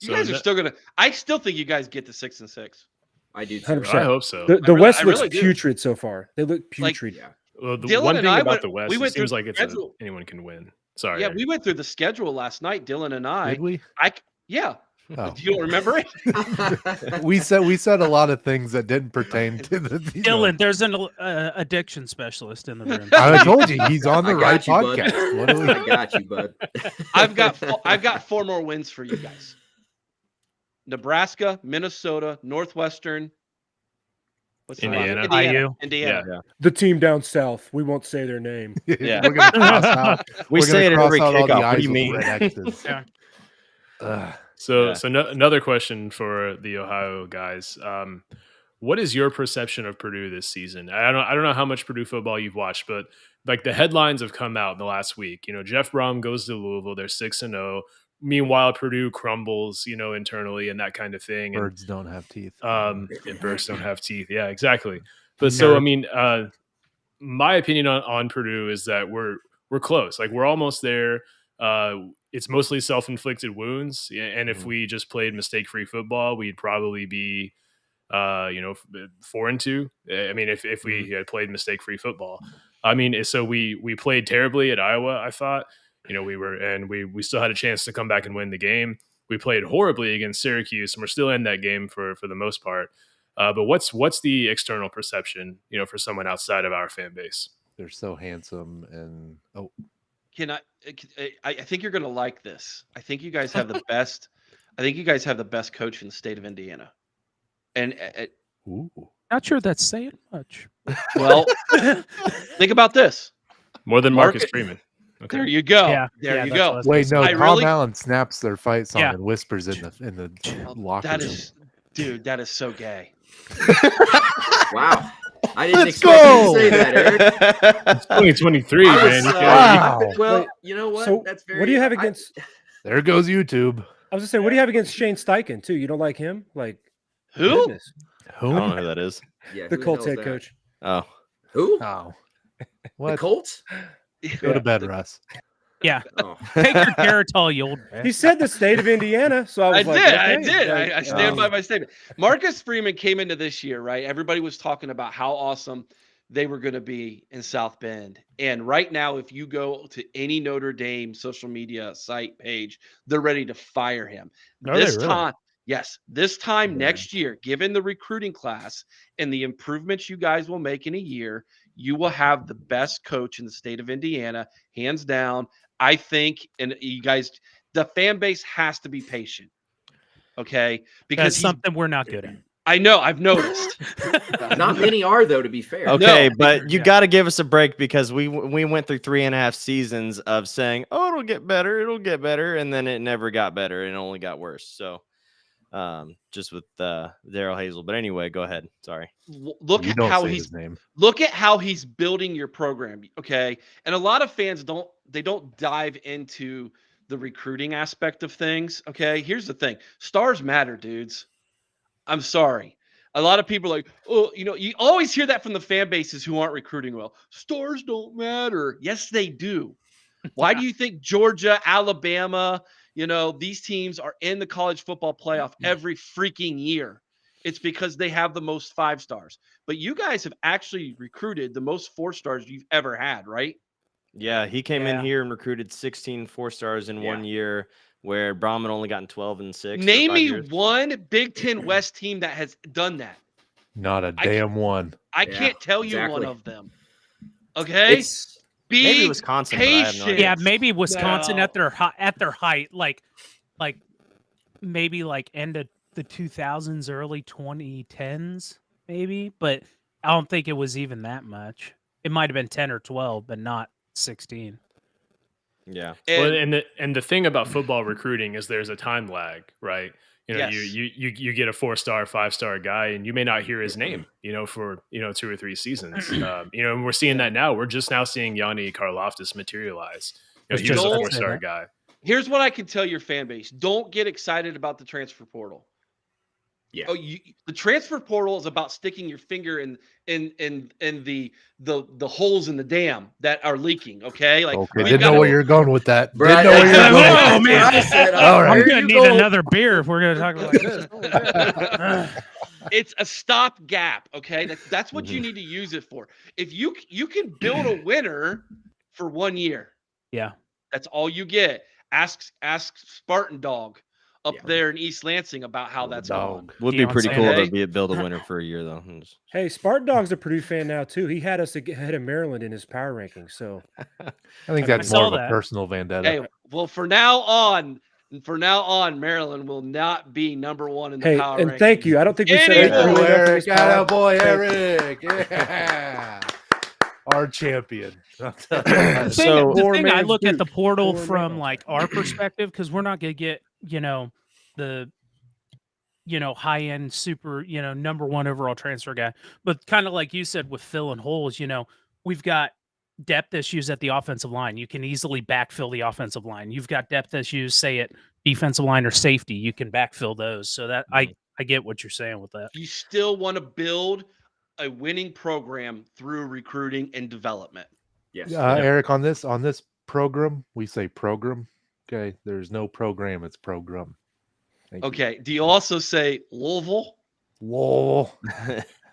You guys are still gonna. I still think you guys get to 6-6. I do too. 100%. I hope so. The West I looks really do. putrid so far. They look putrid. Yeah. Well, the Dylan one and thing I about went- the West, we it went seems through like the it's schedule. anyone can win. Sorry. Yeah, we went through the schedule last night, Dylan and I. Did we? Yeah. Oh. You don't remember it? We said a lot of things that didn't pertain to the Dylan, there's an addiction specialist in the room. I told you he's on the I right got you, bud. podcast. What do we? I got you, bud. I've got 4 more wins for you guys. Nebraska, Minnesota, Northwestern. What's the Indiana. other one? IU. Indiana. Yeah. The team down south. We won't say their name. Yeah. We're gonna cross out. We we're say it gonna at every cross out all the kickoff. What do I's you with mean? red X's. Yeah. Ugh. So another question for the Ohio guys. What is your perception of Purdue this season? I don't know how much Purdue football you've watched, but like the headlines have come out in the last week. Jeff Brom goes to Louisville. They're 6-0. Meanwhile, Purdue crumbles, internally and that kind of thing. And, Birds don't have teeth. and birds don't have teeth. Yeah, exactly. But so, I mean, my opinion on Purdue is that we're close. Like, we're almost there. It's mostly self-inflicted wounds. And if we just played mistake-free football, we'd probably be, 4-2. I mean, if we had played mistake-free football, I mean, so we played terribly at Iowa, I thought. We still had a chance to come back and win the game. We played horribly against Syracuse, and we're still in that game for the most part. But what's the external perception, for someone outside of our fan base? They're so handsome and I think you're going to like this. I think you guys have the best. I think you guys have the best coach in the state of Indiana. And ooh. Not sure that's saying much. well, think about this. More than Marcus Freeman. Okay. There you go. Yeah, there yeah, you that's go. what I was Wait, no. I Tom really- Allen snaps their fight song Yeah. and whispers in the locker That room. is, dude, that is so gay. Wow. I didn't Let's expect go. you to say that, Eric. It's 2023, I was, man. You can't- Wow. Well, Wait, you know what? So That's very. what do you have against? There goes YouTube. I was gonna say, what do you have against Shane Steichen too? You don't like him? Like Who? goodness. I Who? don't know who that is. Yeah, The who Colts hell head is that? coach. Oh, Who? Oh. The What? Colts? Go to bed, Russ. Yeah. Oh. Take your Geritol, you old man. He said the state of Indiana, so I was I like, did. okay. I did. Like, I stand by my statement. Marcus Freeman came into this year, right? Everybody was talking about how awesome they were going to be in South Bend. And right now, if you go to any Notre Dame social media site page, they're ready to fire him. Are they This really? time, yes, this time Yeah. next year, given the recruiting class and the improvements you guys will make in a year, you will have the best coach in the state of Indiana, hands down. I think, and you guys, the fan base has to be patient. Okay. Because That's something we're not good at. I know, I've noticed. Not many are, though, to be fair. okay, No. but you Yeah. got to give us a break because we went through 3.5 seasons of saying, "Oh, it'll get better," and then it never got better and it only got worse. So, just with Daryl Hazel. But anyway, go ahead. Sorry. Look You at don't how say he's his name. look at how he's building your program. Okay. And a lot of fans don't dive into the recruiting aspect of things. Okay. Here's the thing. Stars matter, dudes. I'm sorry. A lot of people are like, oh, you always hear that from the fan bases who aren't recruiting well. Stars don't matter. Yes, they do. Why do you think Georgia, Alabama, these teams are in the college football playoff every freaking year? It's because they have the most 5 stars. But you guys have actually recruited the most 4 stars you've ever had, right? Yeah, he came in Yeah. here and recruited 16 4-stars in 1 year, where Brahman only gotten 12 and 6. Name for 5 me years. one Big Ten West team that has done that. Not a I can't- damn one. I Yeah, can't tell you one exactly. of them. Okay, It's be Maybe Wisconsin, but I have no patient. idea. Yeah, maybe Wisconsin No. at their height, like maybe like end of the 2000s, early 2010s, maybe. But I don't think it was even that much. It might have been 10 or 12, but not 16. Yeah. Well, And and the thing about football recruiting is there's a time lag, right? You know, Yes. you get a 4-star, 5-star guy, and you may not hear his name, for 2 or 3 seasons. And we're seeing that now. We're just now seeing Yanni Karloftis materialize. Was He was just a about to say 4-star that. guy. here's what I can tell your fan base: don't get excited about the transfer portal. Yeah. The transfer portal is about sticking your finger in the holes in the dam that are leaking. Okay, like Okay, we've didn't got know to- where you're going with that. Bro, Didn't know where that's you're going. Oh, with man. that. I said. All right. I'm Where gonna you need going? another beer if we're gonna talk like this. Oh, It's a stopgap. Okay, that's what Mm-hmm. you need to use it for. If you can build a winner for 1 year, yeah. that's all you get. Ask Spartan Dog up Yeah. there in East Lansing about how that's gone. Dog. Would be Deion pretty cool Sanders. to build a winner for a year, though. Hey, Spartan Dog's a Purdue fan now too. He had us ahead of Maryland in his power rankings. So I think that's saw more of a that. personal vendetta. Hey, well, for now on, Maryland will not be number 1 in the hey, power and rankings. thank you. I don't think we said that Anymore. early enough in this pod. boy, Thank you. Eric. Yeah. Our champion. The So- Poor thing I man's look at the Duke. portal Poor from man. like our perspective, because we're not gonna get the high end super number 1 overall transfer guy, but kind of like you said with filling holes, we've got depth issues at the offensive line. You can easily backfill the offensive line. You've got depth issues, say at defensive line or safety. You can backfill those. So that I get what you're saying with that. You still want to build a winning program through recruiting and development. Yes. Eric, on this program, we say program. Okay, there's no program, it's program. Thank you. Okay. Do you also say Louisville? Whoa.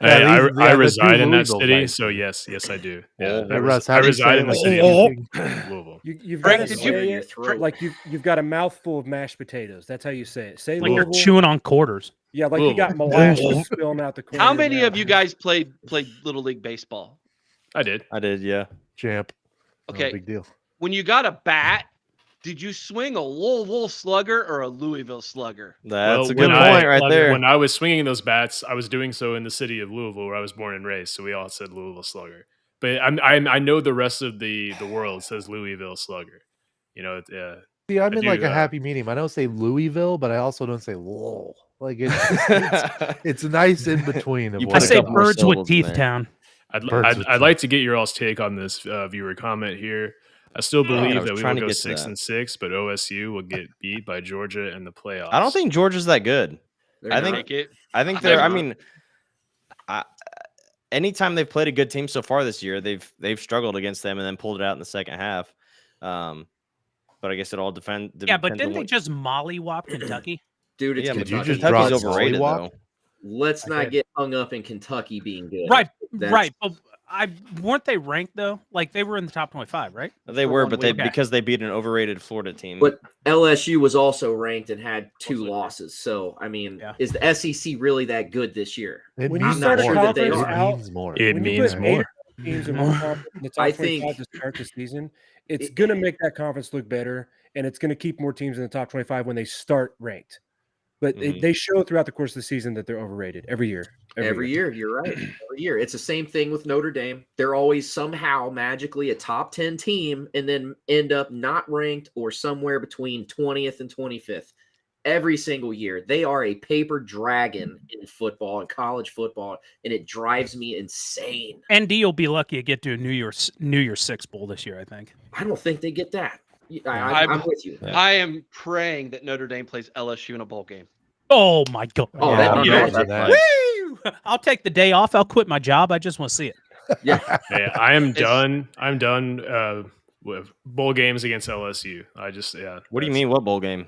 Hey, Yeah, I the reside in that Louisville city, guys. so yes, I do. Oh, Yeah, Hey, Russ, I how do you say reside it? in the Like, city oh. of Louisville. You've Frank, got to did you- say Your it throat. like you've got a mouthful of mashed potatoes. That's how you say it. Say Like you're Louisville. chewing on quarters. Yeah, like you got Louisville. molasses spilling out the corner. How your many mouth. of you guys played Little League Baseball? I did. I did, yeah. Champ. No Okay. big deal. When you got a bat, did you swing a Louisville Slugger or a Louisville Slugger? That's Well, a good when point I- right there. When I was swinging those bats, I was doing so in the city of Louisville, where I was born and raised. So we all said Louisville Slugger. But I know the rest of the world says Louisville Slugger. See, I'm I in like do, a happy medium. I don't say Louisville, but I also don't say Lowell. Like it's nice in between. Of You what I put a say couple more birds with syllables in teeth there. town. Birds with I'd like to get your all's take on this viewer comment here. I still I believe was that we trying will to go get to 6-6, but OSU will get beat by Georgia in the playoffs. I don't think Georgia's that good. They're I not. think- Take it. I think They're they're. I not. mean, anytime they've played a good team so far this year, they've struggled against them and then pulled it out in the second half. But I guess it all depends. Yeah, but didn't they just mollywop Kentucky? Dude, it's Yeah, but Did you Kentucky. just draw Kentucky's overrated Mollywop? though. Let's I not did. get hung up in Kentucky being good. Right, That's- right. But weren't they ranked though? Like they were in the top 25, right? They For were, one but they week. because they beat an overrated Florida team. But LSU was also ranked and had 2 Also- losses. So, I mean, Yeah. is the SEC really that good this year? It When you means start a more. conference It out- means more. It When you means put more. teams in one conference in the top I 25 think- to start the season, it's It- going to make that conference look better, and it's going to keep more teams in the top 25 when they start ranked. But Mhm. they show throughout the course of the season that they're overrated every year. Every year, you're right. Every year. It's the same thing with Notre Dame. They're always somehow magically a top 10 team and then end up not ranked or somewhere between 20th and 25th. Every single year. They are a paper dragon in football and college football, and it drives me insane. ND will be lucky to get to a New Year's Six bowl this year, I think. I don't think they get that. I'm- I'm with you. Yeah. I am praying that Notre Dame plays LSU in a bowl game. Oh my god! Oh, Yeah, that'd be you know magic. what that's like. Woo! I'll take the day off. I'll quit my job. I just want to see it. Yeah. Yeah, I am done. I'm done with bowl games against LSU. What do you that's- mean? What bowl game?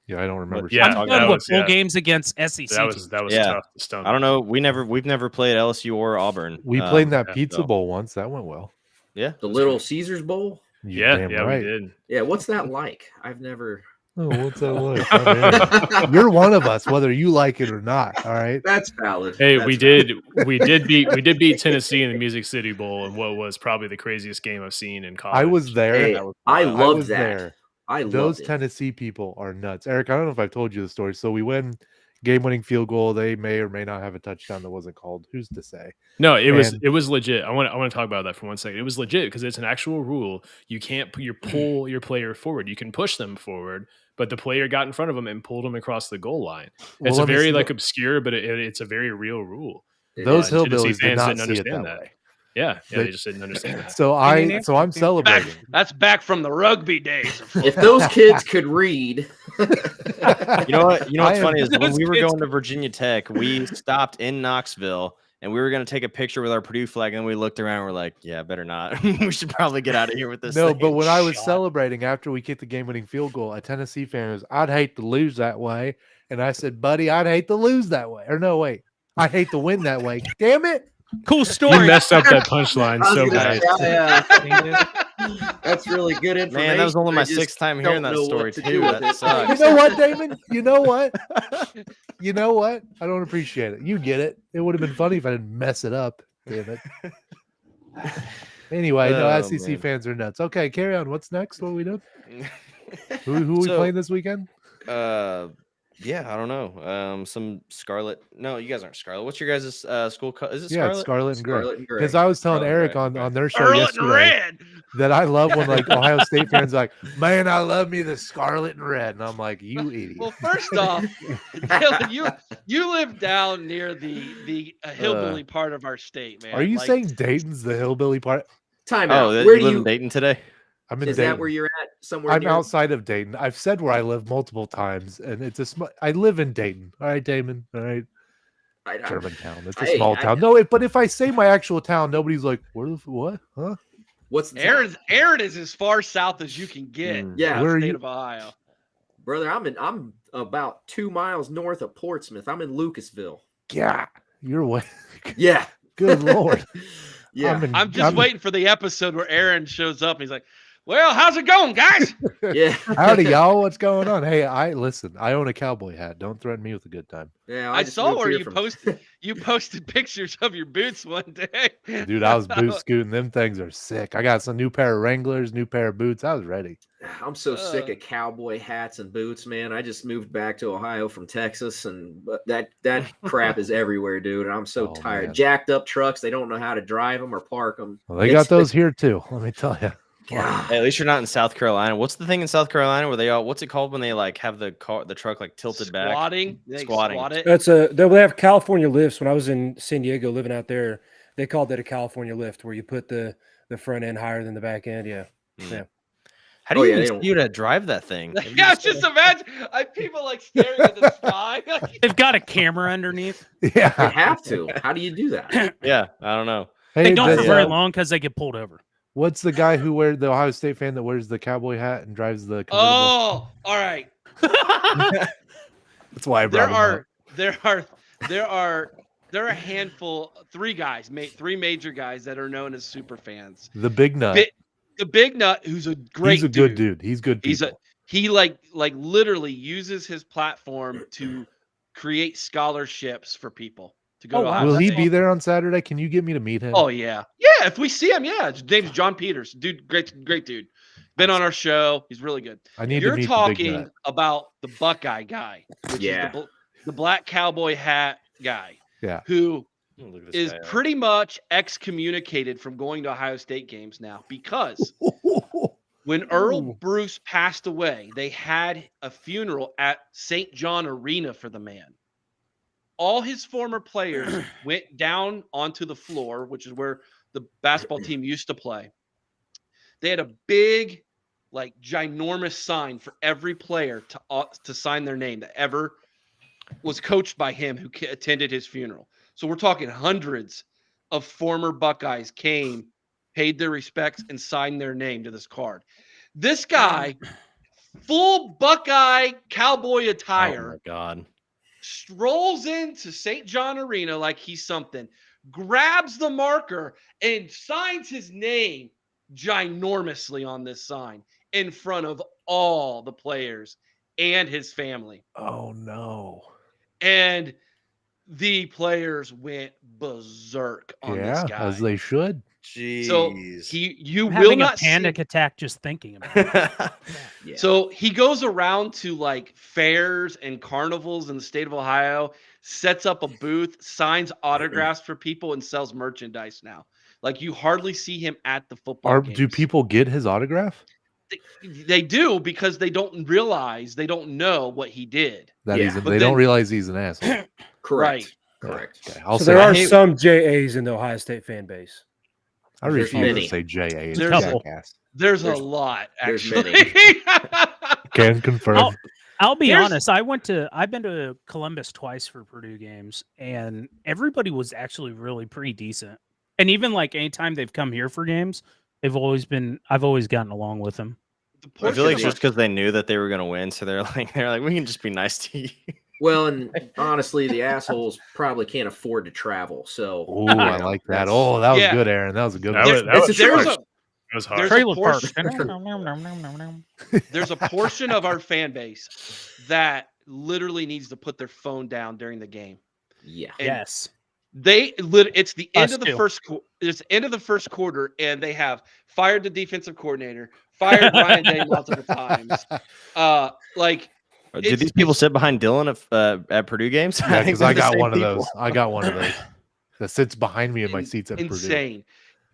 Yeah, I don't remember. Yeah, I'm that done with was- bowl yeah. games against SEC. That teams. was Yeah. tough to stomach. I don't know. We've never played LSU or Auburn. We played in that yeah, Pizza so- Bowl once. That went well. Yeah. The Little Caesars Bowl. You're Yeah, damn we right. did. Yeah, what's that like? I've never. Oh, what's that like? Not Aaron. You're one of us, whether you like it or not. All right. That's valid. Hey, That's we did beat Tennessee in the Music City Bowl in what was probably the craziest game I've seen in college. I was there. Hey, That was I wild. loved was that. there. I Those loved it. Tennessee people are nuts. Eric, I don't know if I've told you the story. So we win game-winning field goal. They may or may not have a touchdown that wasn't called. Who's to say? No, it was And- legit. I want to talk about that for 1 second. It was legit because it's an actual rule. You can't pull your player forward. You can push them forward, but the player got in front of them and pulled them across the goal line. Well, It's a let me very see obscure, but it's a very real rule. Those and Tennessee hillbillies did fans not didn't see it understand that way. Yeah, They- they just didn't understand that. So I'm celebrating. That's back from the rugby days. If those kids could read, You know what? You know what's I am- funny is when Those we were kids- going to Virginia Tech, we stopped in Knoxville and we were going to take a picture with our Purdue flag. And we looked around. And we're like, yeah, better not. We should probably get out of here with this. No, thing. but when I was Shot. celebrating after we kicked the game-winning field goal, a Tennessee fan was, "I'd hate to lose that way," and I said, "Buddy, I'd hate to lose that way." Or no, wait, I'd hate to win that way. Damn it! Cool You story. messed up that punchline so bad. That's really good information. Man, that was only I my just sixth time don't hearing that know what story to too. do with That it. sucks. You know what, Damon? You know what? You know what? I don't appreciate it. You get it. It would have been funny if I didn't mess it up. Damn it. Anyway, no, Oh, SEC man. fans are nuts. Okay, carry on. What's next? What are we doing? Who we So, playing this weekend? Yeah, I don't know. Some Scarlet. No, you guys aren't Scarlet. What's your guys' school? Is it Yeah, Scarlet? it's Scarlet and Gray. Scarlet and Gray. Because I was telling Scarlet and Eric Gray, on okay. their show Scarlet and yesterday red. that I love when like Ohio State fans are like, "Man, I love me the Scarlet and Red," and I'm like, "You idiot." Well, first off, Dylan, you live down near the hillbilly part of our state, man. Are you Like, saying Dayton's the hillbilly part? Time out. Oh, that, Where you do live you? in Dayton today? I'm in Is Dayton. that where you're at? Somewhere I'm near? outside of Dayton. I've said where I live multiple times, and it's I live in Dayton. All right, Damon. All right, I- Germantown. It's a Hey, small town. No, but if I say my actual town, nobody's like, "Where? What? Huh?" What's the town? Aaron is as far south as you can get. Mm. Yeah, in Where the are state you? of Ohio. brother? I'm about 2 miles north of Portsmouth. I'm in Lucasville. Yeah, you're way. Yeah. Good lord. Yeah. I'm just waiting for the episode where Aaron shows up and he's like, "Well, how's it going, guys?" Yeah. Howdy, y'all. What's going on? Hey, I own a cowboy hat. Don't threaten me with a good time, Yeah. I just saw moved where here you posted pictures of your boots one day. dude. I was boot scooting. Them things are sick. I got some new pair of Wranglers, new pair of boots. I was ready. I'm so sick of cowboy hats and boots, man. I just moved back to Ohio from Texas, and that crap is everywhere, dude. And I'm so Oh, tired. man. Jacked up trucks. They don't know how to drive them or park them. Well, they got those here too. Let me tell you. God. Hey, at least you're not in South Carolina. What's the thing in South Carolina where they all? What's it called when they like have the truck like tilted back? Squatting. They Squatting. squat it. They have California lifts. When I was in San Diego living out there, they called it a California lift, where you put the front end higher than the back end. Yeah. How do Oh, you yeah, they even don't- see you to drive that thing? Have you Yeah, just- just imagine people like staring at the sky. They've got a camera underneath. They Yeah. have to. How do you do that? Yeah, I don't know. They don't does, for very uh, long because they get pulled over. What's the guy who wears the Ohio State fan that wears the cowboy hat and drives the convertible? Oh, all right. That's why I brought him up. There are a handful, three major guys that are known as super fans. The big nut. The big nut, who's a great He's a good dude. He's good. People. He like literally uses his platform to create scholarships for people to go to Ohio Will he State. be there on Saturday? Can you get me to meet him? Oh yeah. Yeah, if we see him, yeah. His name's John Peters. Dude, great dude. Been on our show. He's really good. I need You're to meet the big talking nut. about the Buckeye guy, which Yeah. is the black cowboy hat guy. Yeah. Who Look at this is guy up. pretty much excommunicated from going to Ohio State games now because when Earl Bruce passed away, they had a funeral at St. John Arena for the man. All his former players went down onto the floor, which is where the basketball team used to play. They had a big, like, ginormous sign for every player to sign their name that ever was coached by him who attended his funeral. So we're talking hundreds of former Buckeyes came, paid their respects, and signed their name to this card. This guy, full Buckeye cowboy attire, Oh my god. strolls into St. John Arena like he's something, grabs the marker, and signs his name ginormously on this sign in front of all the players and his family. Oh no. And the players went berserk on this Yeah, guy. as they should. So Jeez. you I'm will having a not panic see. attack just thinking about it. Yeah. So he goes around to like fairs and carnivals in the state of Ohio, sets up a booth, signs autographs for people, and sells merchandise now. Like you hardly see him at the football games. Do people get his autograph? They do because they don't know what he did. That Yeah, he's but they don't realize he's an asshole. Correct. Right. Correct. Okay, I'll So say there I are hate- some JAs in the Ohio State fan base. I There's refuse many. to say JA. It's There's a- jackass. There's a There's- lot, there's actually. many. Can confirm. I'll be Here's- honest. I've been to Columbus twice for Purdue games, and everybody was actually really pretty decent. And even like anytime they've come here for games, I've always gotten along with them. The I portion feel like of it's just because they knew that they were going to win, so they're like, we can just be nice to you. Well, and honestly, the assholes probably can't afford to travel. So Oh, I like that. Oh, that was Yeah. good, Aaron. That was a good That one. was, that It's was, a there's choice. a that was hard. there's a Trailer park. portion there's a portion of our fan base that literally needs to put their phone down during the game. Yeah. And Yes. it's the end Us of the too. it's the end of the first quarter, and they have fired the defensive coordinator, fired Ryan Day multiple times. Like Do It's- these people sit behind Dylan at Purdue games? Yeah, think because I they're the got same one of people. those. I got one of those that sits behind me in my seats at Purdue. insane.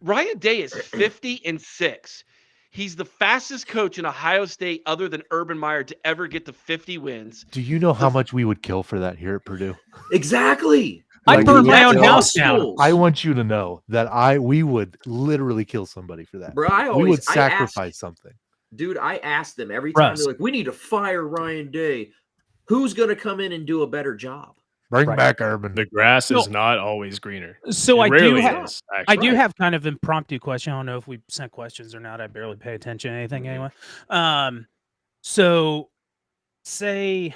Ryan Day is 50-6. He's the fastest coach in Ohio State, other than Urban Meyer, to ever get to 50 wins. Do you know how much we would kill for that here at Purdue? Exactly. I Like, burned we my would own kill- house down. Schools. I want you to know that we would literally kill somebody for that. Bro, I We would asked- sacrifice something. Dude, I asked them every time. Russ. They're like, we need to fire Ryan Day. Who's going to come in and do a better job? Bring Right. back Urban. The grass is No. not always greener. So It I do rarely have is, I actually. do have kind of impromptu question. I don't know if we sent questions or not. I barely pay attention to anything anyway. So say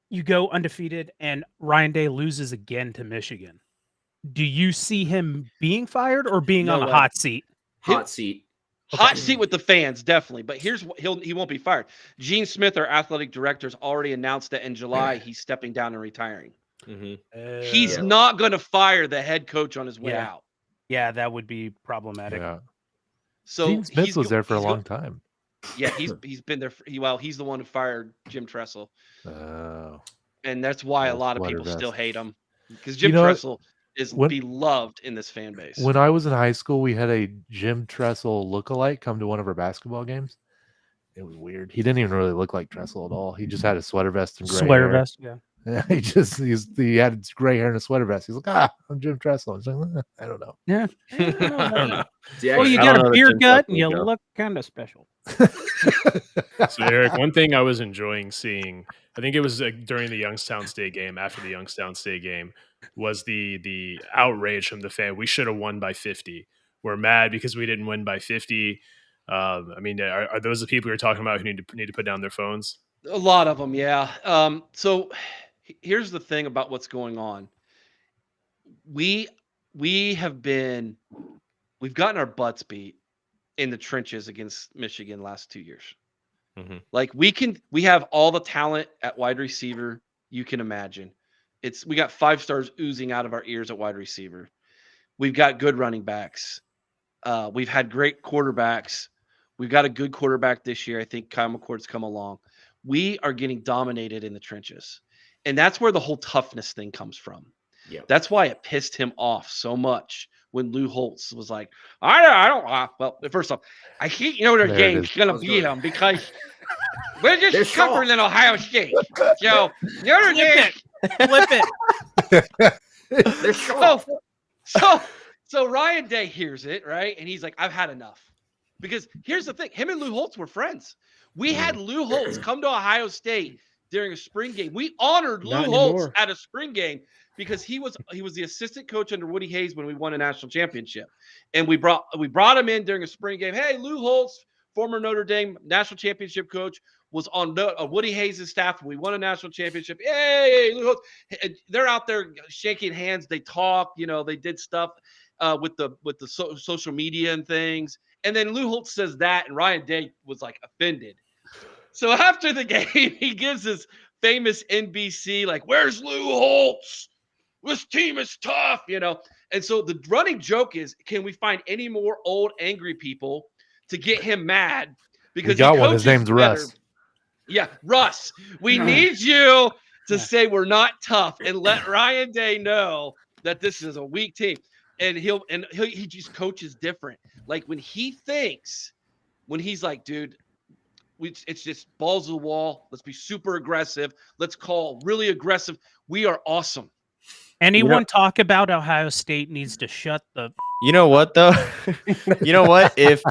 you go undefeated and Ryan Day loses again to Michigan. Do you see him being fired or being No on a way. hot seat? Hot seat. Hot seat with the fans, definitely. But here's what he won't be fired. Gene Smith, our athletic director, has already announced that in July he's stepping down and retiring. He's Yeah. not going to fire the head coach on his way Yeah. out. Yeah, that would be problematic. Yeah. So Gene Smith he's was go- there for a he's go- long time. Yeah, he's been there. He's the one who fired Jim Tressel, Oh. and that's why a Those lot of sweater people still vests. hate him because Jim You know, Tressel is when- beloved in this fan base. When I was in high school, we had a Jim Tressel lookalike come to one of our basketball games. It was weird. He didn't even really look like Tressel at all. He just had a sweater vest and gray Sweater hair. vest. Yeah. Yeah, he had his gray hair and a sweater vest. He's like, I'm Jim Tressel. I was like, I don't know. Yeah. I don't know. See, Well, you I got don't know a that beer Jim gut Tressel and you would go. look kind of special. So Eric, one thing I was enjoying seeing, I think it was during the Youngstown State game, after the Youngstown State game, was the outrage from the fan. We should have won by 50. We're mad because we didn't win by 50. I mean, are those the people you're talking about who need to put down their phones? A lot of them, yeah. So here's the thing about what's going on. We've gotten our butts beat in the trenches against Michigan last 2 years. Mhm. Like we have all the talent at wide receiver you can imagine. We got 5 stars oozing out of our ears at wide receiver. We've got good running backs. We've had great quarterbacks. We've got a good quarterback this year. I think Kyle McCord's come along. We are getting dominated in the trenches. And that's where the whole toughness thing comes from. Yeah. That's why it pissed him off so much when Lou Holtz was like, I don't well, first off, I hate Notre There it Dame's is. going I to was beat gonna- them because we're They're just tougher soft. than Ohio State. So Notre Dame. Flip it. They're soft. So Ryan Day hears it, right? And he's like, I've had enough. Because here's the thing, him and Lou Holtz were friends. We had Lou Holtz come to Ohio State during a spring game. We honored Lou Not Holtz anymore. at a spring game because he was the assistant coach under Woody Hayes when we won a national championship. And we brought him in during a spring game. Hey, Lou Holtz, former Notre Dame national championship coach, was on Woody Hayes' staff. We won a national championship. Yay, Lou Holtz. And they're out there shaking hands. They talk, they did stuff with the social media and things. And then Lou Holtz says that, and Ryan Day was like offended. So after the game, he gives his famous NBC, like, where's Lou Holtz? This team is tough, you know? And so the running joke is, can we find any more old angry people to get him mad? Because We got one. His name's Russ. Yeah, Russ. We need you to say we're not tough and let Ryan Day know that this is a weak team. And he just coaches different. Like when he's like, dude, it's just balls to the wall. Let's be super aggressive. Let's call really aggressive. We are awesome. Anyone talk about Ohio State needs to shut the. You know what though? You know what? If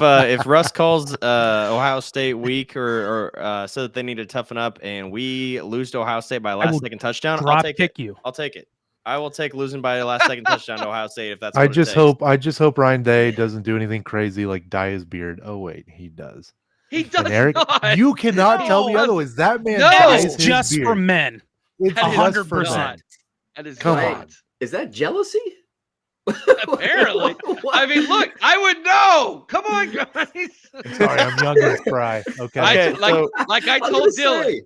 Russ calls Ohio State weak or said that they need to toughen up, and we lose to Ohio State by a last second touchdown, I'll take it. I'll take it. I will take losing by a last second touchdown to Ohio State if that's. I just hope Ryan Day doesn't do anything crazy like dye his beard. Oh wait, he does. He does Eric, not. you cannot tell me otherwise. That man dyes his just beard. For men. It's 100%. That is Come not. on. Is that jealousy? Apparently. I mean, look, I would know. Come on, guys. Sorry, I'm young and spry. Okay. Like I told Dylan,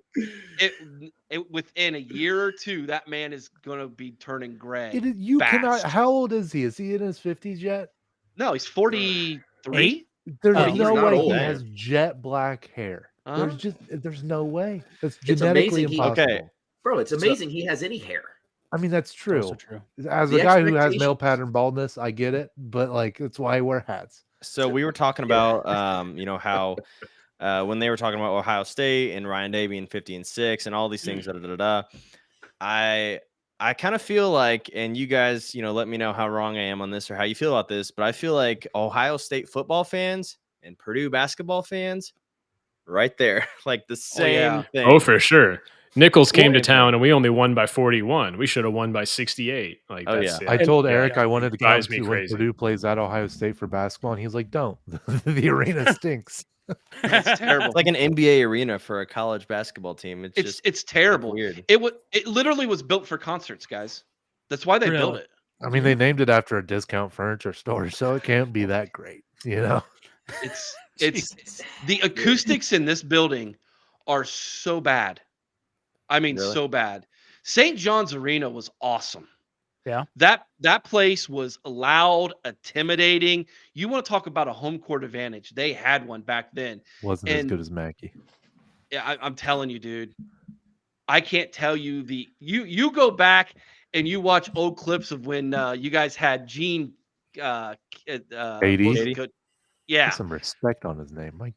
within a year or two, that man is going to be turning gray. You cannot. How old is he? Is he in his 50s yet? No, he's 43. There's no way old, he has jet black hair. There's no way. That's It's genetically amazing impossible. Okay. Bro, it's amazing he has any hair. I mean, that's true. Also true. As a guy who has male pattern baldness, I get it, but like that's why I wear hats. So we were talking about how when they were talking about Ohio State and Ryan Day being 50-6 and all these things, I kind of feel like, and you guys, let me know how wrong I am on this or how you feel about this, but I feel like Ohio State football fans and Purdue basketball fans, right there, like the same thing. Oh, for sure. Nichols came to town and we only won by 41. We should have won by 68. Like, I told Eric I wanted to come to when crazy. Purdue plays at Ohio State for basketball, and he's like, "Don't." The arena stinks. It's terrible. It's like an NBA arena for a college basketball team. It's terrible. Weird. It literally was built for concerts, guys. That's why they built it. I mean, they named it after a discount furniture store, so it can't be that great, It's the acoustics in this building are so bad. I mean, so bad. St. John's Arena was awesome. Yeah. That place was loud, intimidating. You want to talk about a home court advantage? They had one back then. Wasn't as good as Mackey. Yeah, I'm telling you, dude. I can't tell you you go back and you watch old clips of when you guys had Gene Katie. Yeah. Put some respect on his name, Mike.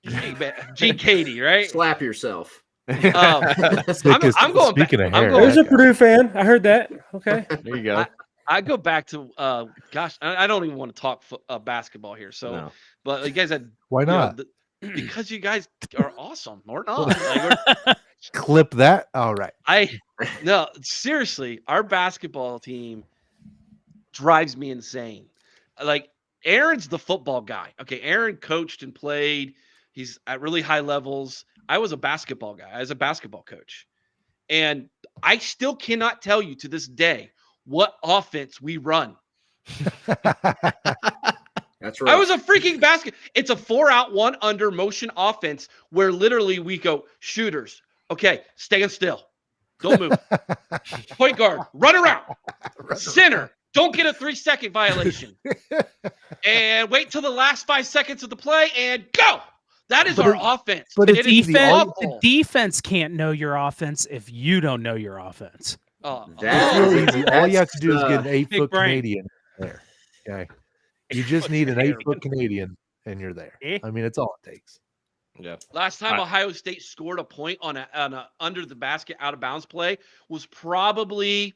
Gene Katie, right? Slap yourself. I'm going Speaking back. of hair, There's a Purdue fan. I heard that. Okay. There you go. I go back to I don't even want to talk basketball here. So, No. but you guys had why not? Because you guys are awesome. Or not. Clip that. All right. No, seriously, our basketball team drives me insane. Like Aaron's the football guy. Okay, Aaron coached and played. He's at really high levels. I was a basketball guy. I was a basketball coach. And I still cannot tell you to this day what offense we run. That's right. I was a freaking basket. It's a 4-out, 1-under motion offense where literally we go shooters. Okay, stand still. Don't move. Point guard, run around. Center, don't get a 3-second violation. And wait till the last 5 seconds of the play and go. That is our offense. But it's the defense can't know your offense if you don't know your offense. It's real easy. All you have to do is get an 8-foot Canadian there. Okay. You just need an 8-foot Canadian and you're there. I mean, it's all it takes. Yeah. Last time Ohio State scored a point on a under the basket out of bounds play was probably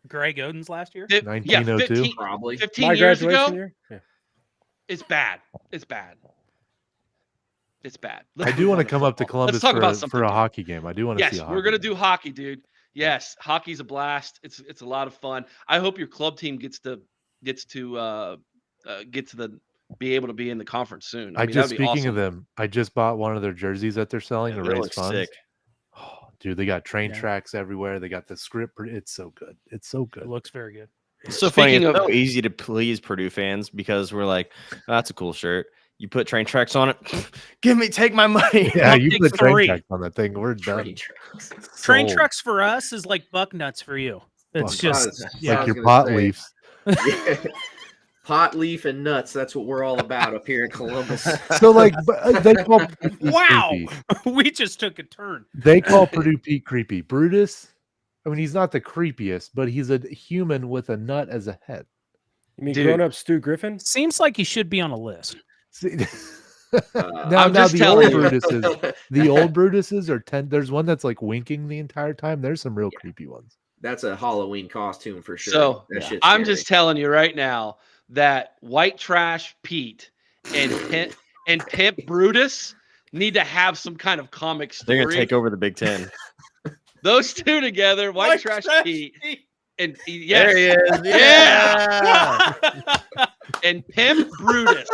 Greg Oden's last year. 1902, probably 15 years ago. Year? Yeah. It's bad. It's bad. It's bad. I do want to come up to Columbus for a hockey game. I do want to see a hockey Yes, we're going to do hockey, dude. Yes, hockey's a blast. It's a lot of fun. I hope your club team gets to be able to be in the conference soon. Speaking of them, I just bought one of their jerseys that they're selling to raise funds. Sick. Oh, dude, they got train tracks everywhere. They got the script. It's so good. It's so good. It looks very good. It's so funny. It's so easy to please Purdue fans because we're like, oh, that's a cool shirt. You put train tracks on it. Take my money. Yeah, I'll you take put train 3. tracks on that thing. We're done. Train tracks. Train Sold. trucks for us is like buck nuts for you. It's Buck just nuts. yeah. Like I was your gonna pot say. leaves. Yeah. Pot leaf and nuts. That's what we're all about up here in Columbus. So like they call Pete Wow, creepy. we just took a turn. They call Purdue Pete creepy. Brutus, I mean, he's not the creepiest, but he's a human with a nut as a head. You mean Dude. grown up Stu Griffin? Seems like he should be on a list. See, I'm now just the telling old you. Brutuses, the old Brutuses are 10. There's one that's like winking the entire time. There's some real creepy ones. That's a Halloween costume for sure. So, That shit's I'm scary. just telling you right now that White Trash Pete and Pimp Brutus need to have some kind of comic story. They're gonna take over the Big Ten. Those two together, White Trash Pete and yes, There he is. Yeah. and Pimp Brutus.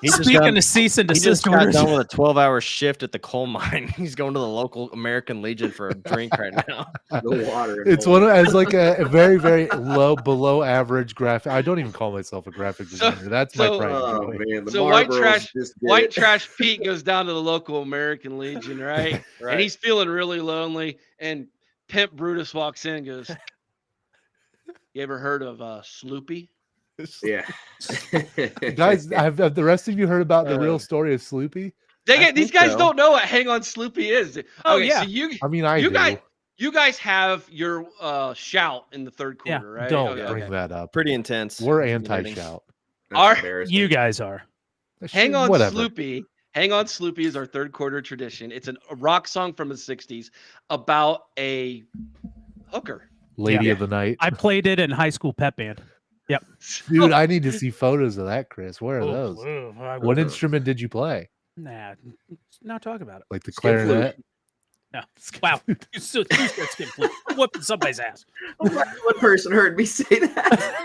He just Speaking got- of cease and He just desist got orders, done with a 12-hour shift at the coal mine. He's going to the local American Legion for a drink right now. The water. and It's all one of, that. as like a very, very low, below average graphic. I don't even call myself a graphic So- designer. That's so- my pride. Oh and joy. man, the So White Marlboros Trash- just did White it. Trash Pete goes down to the local American Legion, right? And he's feeling really lonely. And Pimp Brutus walks in and goes, "You ever heard of Sloopy?" Yeah. Guys, have the rest of you heard about the Uh, real story of Sloopy? Dang I it, these think guys so. don't know what Hang On Sloopy is. Oh, Okay, yeah. so you I mean, I you do. guys have your shout in the third Yeah, quarter, right? Don't Okay, bring okay. that up. Pretty intense. We're Intimidating. anti-shout. That's Our- embarrassing. you guys are. Hang On Whatever. Sloopy. Hang On Sloopy is our third quarter tradition. It's a rock song from the 60s about a hooker. Lady Yeah. of the night. I played it in high school pep band. Dude, I need to see photos of that, Chris. Where are Oh, those? oh, I What will- instrument did you play? Nah, let's not talk about it. Like the Skin flute. clarinet? No. Wow. You said skin flute. Whooping somebody's ass. One person heard me say that.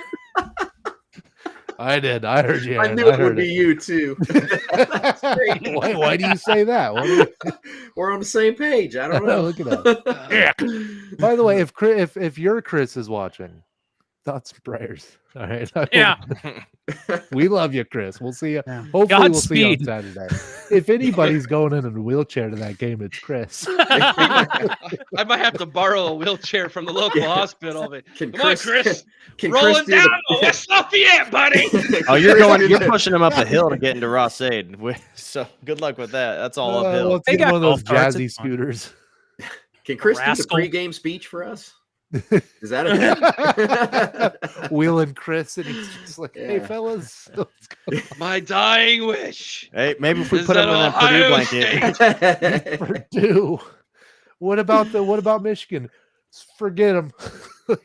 I did. I heard you. I Aaron. knew it heard would be you too. That's great. why do you say that? What do you- We're on the same page. I don't know. Look it up. Yeah. By the way, if your Chris is watching, thoughts and prayers. All right. Yeah. We love you, Chris. We'll see you. Yeah. Hopefully, we'll see you on Godspeed. Saturday. If anybody's going in a wheelchair to that game, it's Chris. I might have to borrow a wheelchair from the local Yeah. hospital. But Can come on, Chris. Can Rolling Chris do down the- to West Lafayette, buddy. Oh, you're Chris going. do You're the- pushing him up the hill to get into Rossade. So good luck with that. That's all uphill. Let's They get got one of those golf carts, jazzy it's fine. scooters. Can Chris do the Rascal. pregame speech for us? Is that a Wheeling Chris, and he's just like, "Hey, Yeah. fellas, let's go." My dying wish. Hey, maybe if we Is put him that in a Purdue Ohio blanket. Purdue. What about Michigan? Forget him.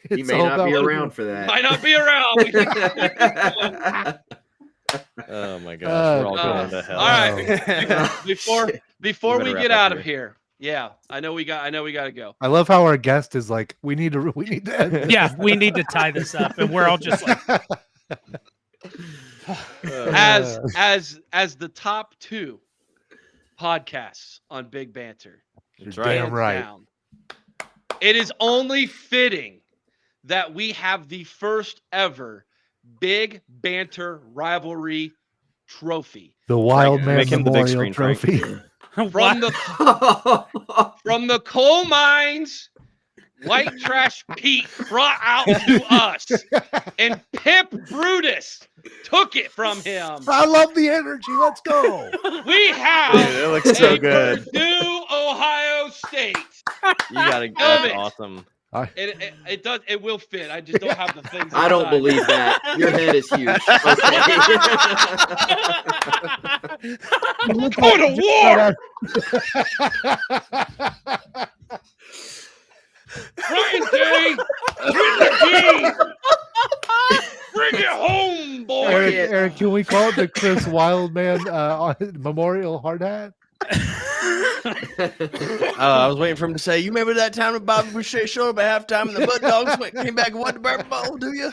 He may not be around for that. Might not be around. We think- Oh my gosh, we're all Oh, going to hell. all right. before We we better get wrap out up of here. Yeah, I know we got to go. I love how our guest is like, we need to end this. Yeah, we need to tie this up, and we're all just like, As the top 2 podcasts on Big Banter. That's right. Damn hands right. down, it is only fitting that we have the first ever Big Banter rivalry trophy The Wild Man Make him the big Memorial screen, Frank. Trophy. from the coal mines. White Trash Pete brought out to us, and Pimp Brutus took it from him. I love the energy. Let's go. We have Dude, it looks so a good. Purdue, Ohio State. You gotta. Love That's it. awesome. It does. It will fit. I just don't have the things. I don't inside. believe that. Your head is huge. Okay. Go to war. Ryan Day, bring the key. Bring it home, boy. Eric, can we call it the Chris Wildman Memorial Hard Hat? I was waiting for him to say, "You remember that time when Bobby Boucher showed up at halftime and the Bud Dogs came back and won the Bourbon Bowl? Do you?"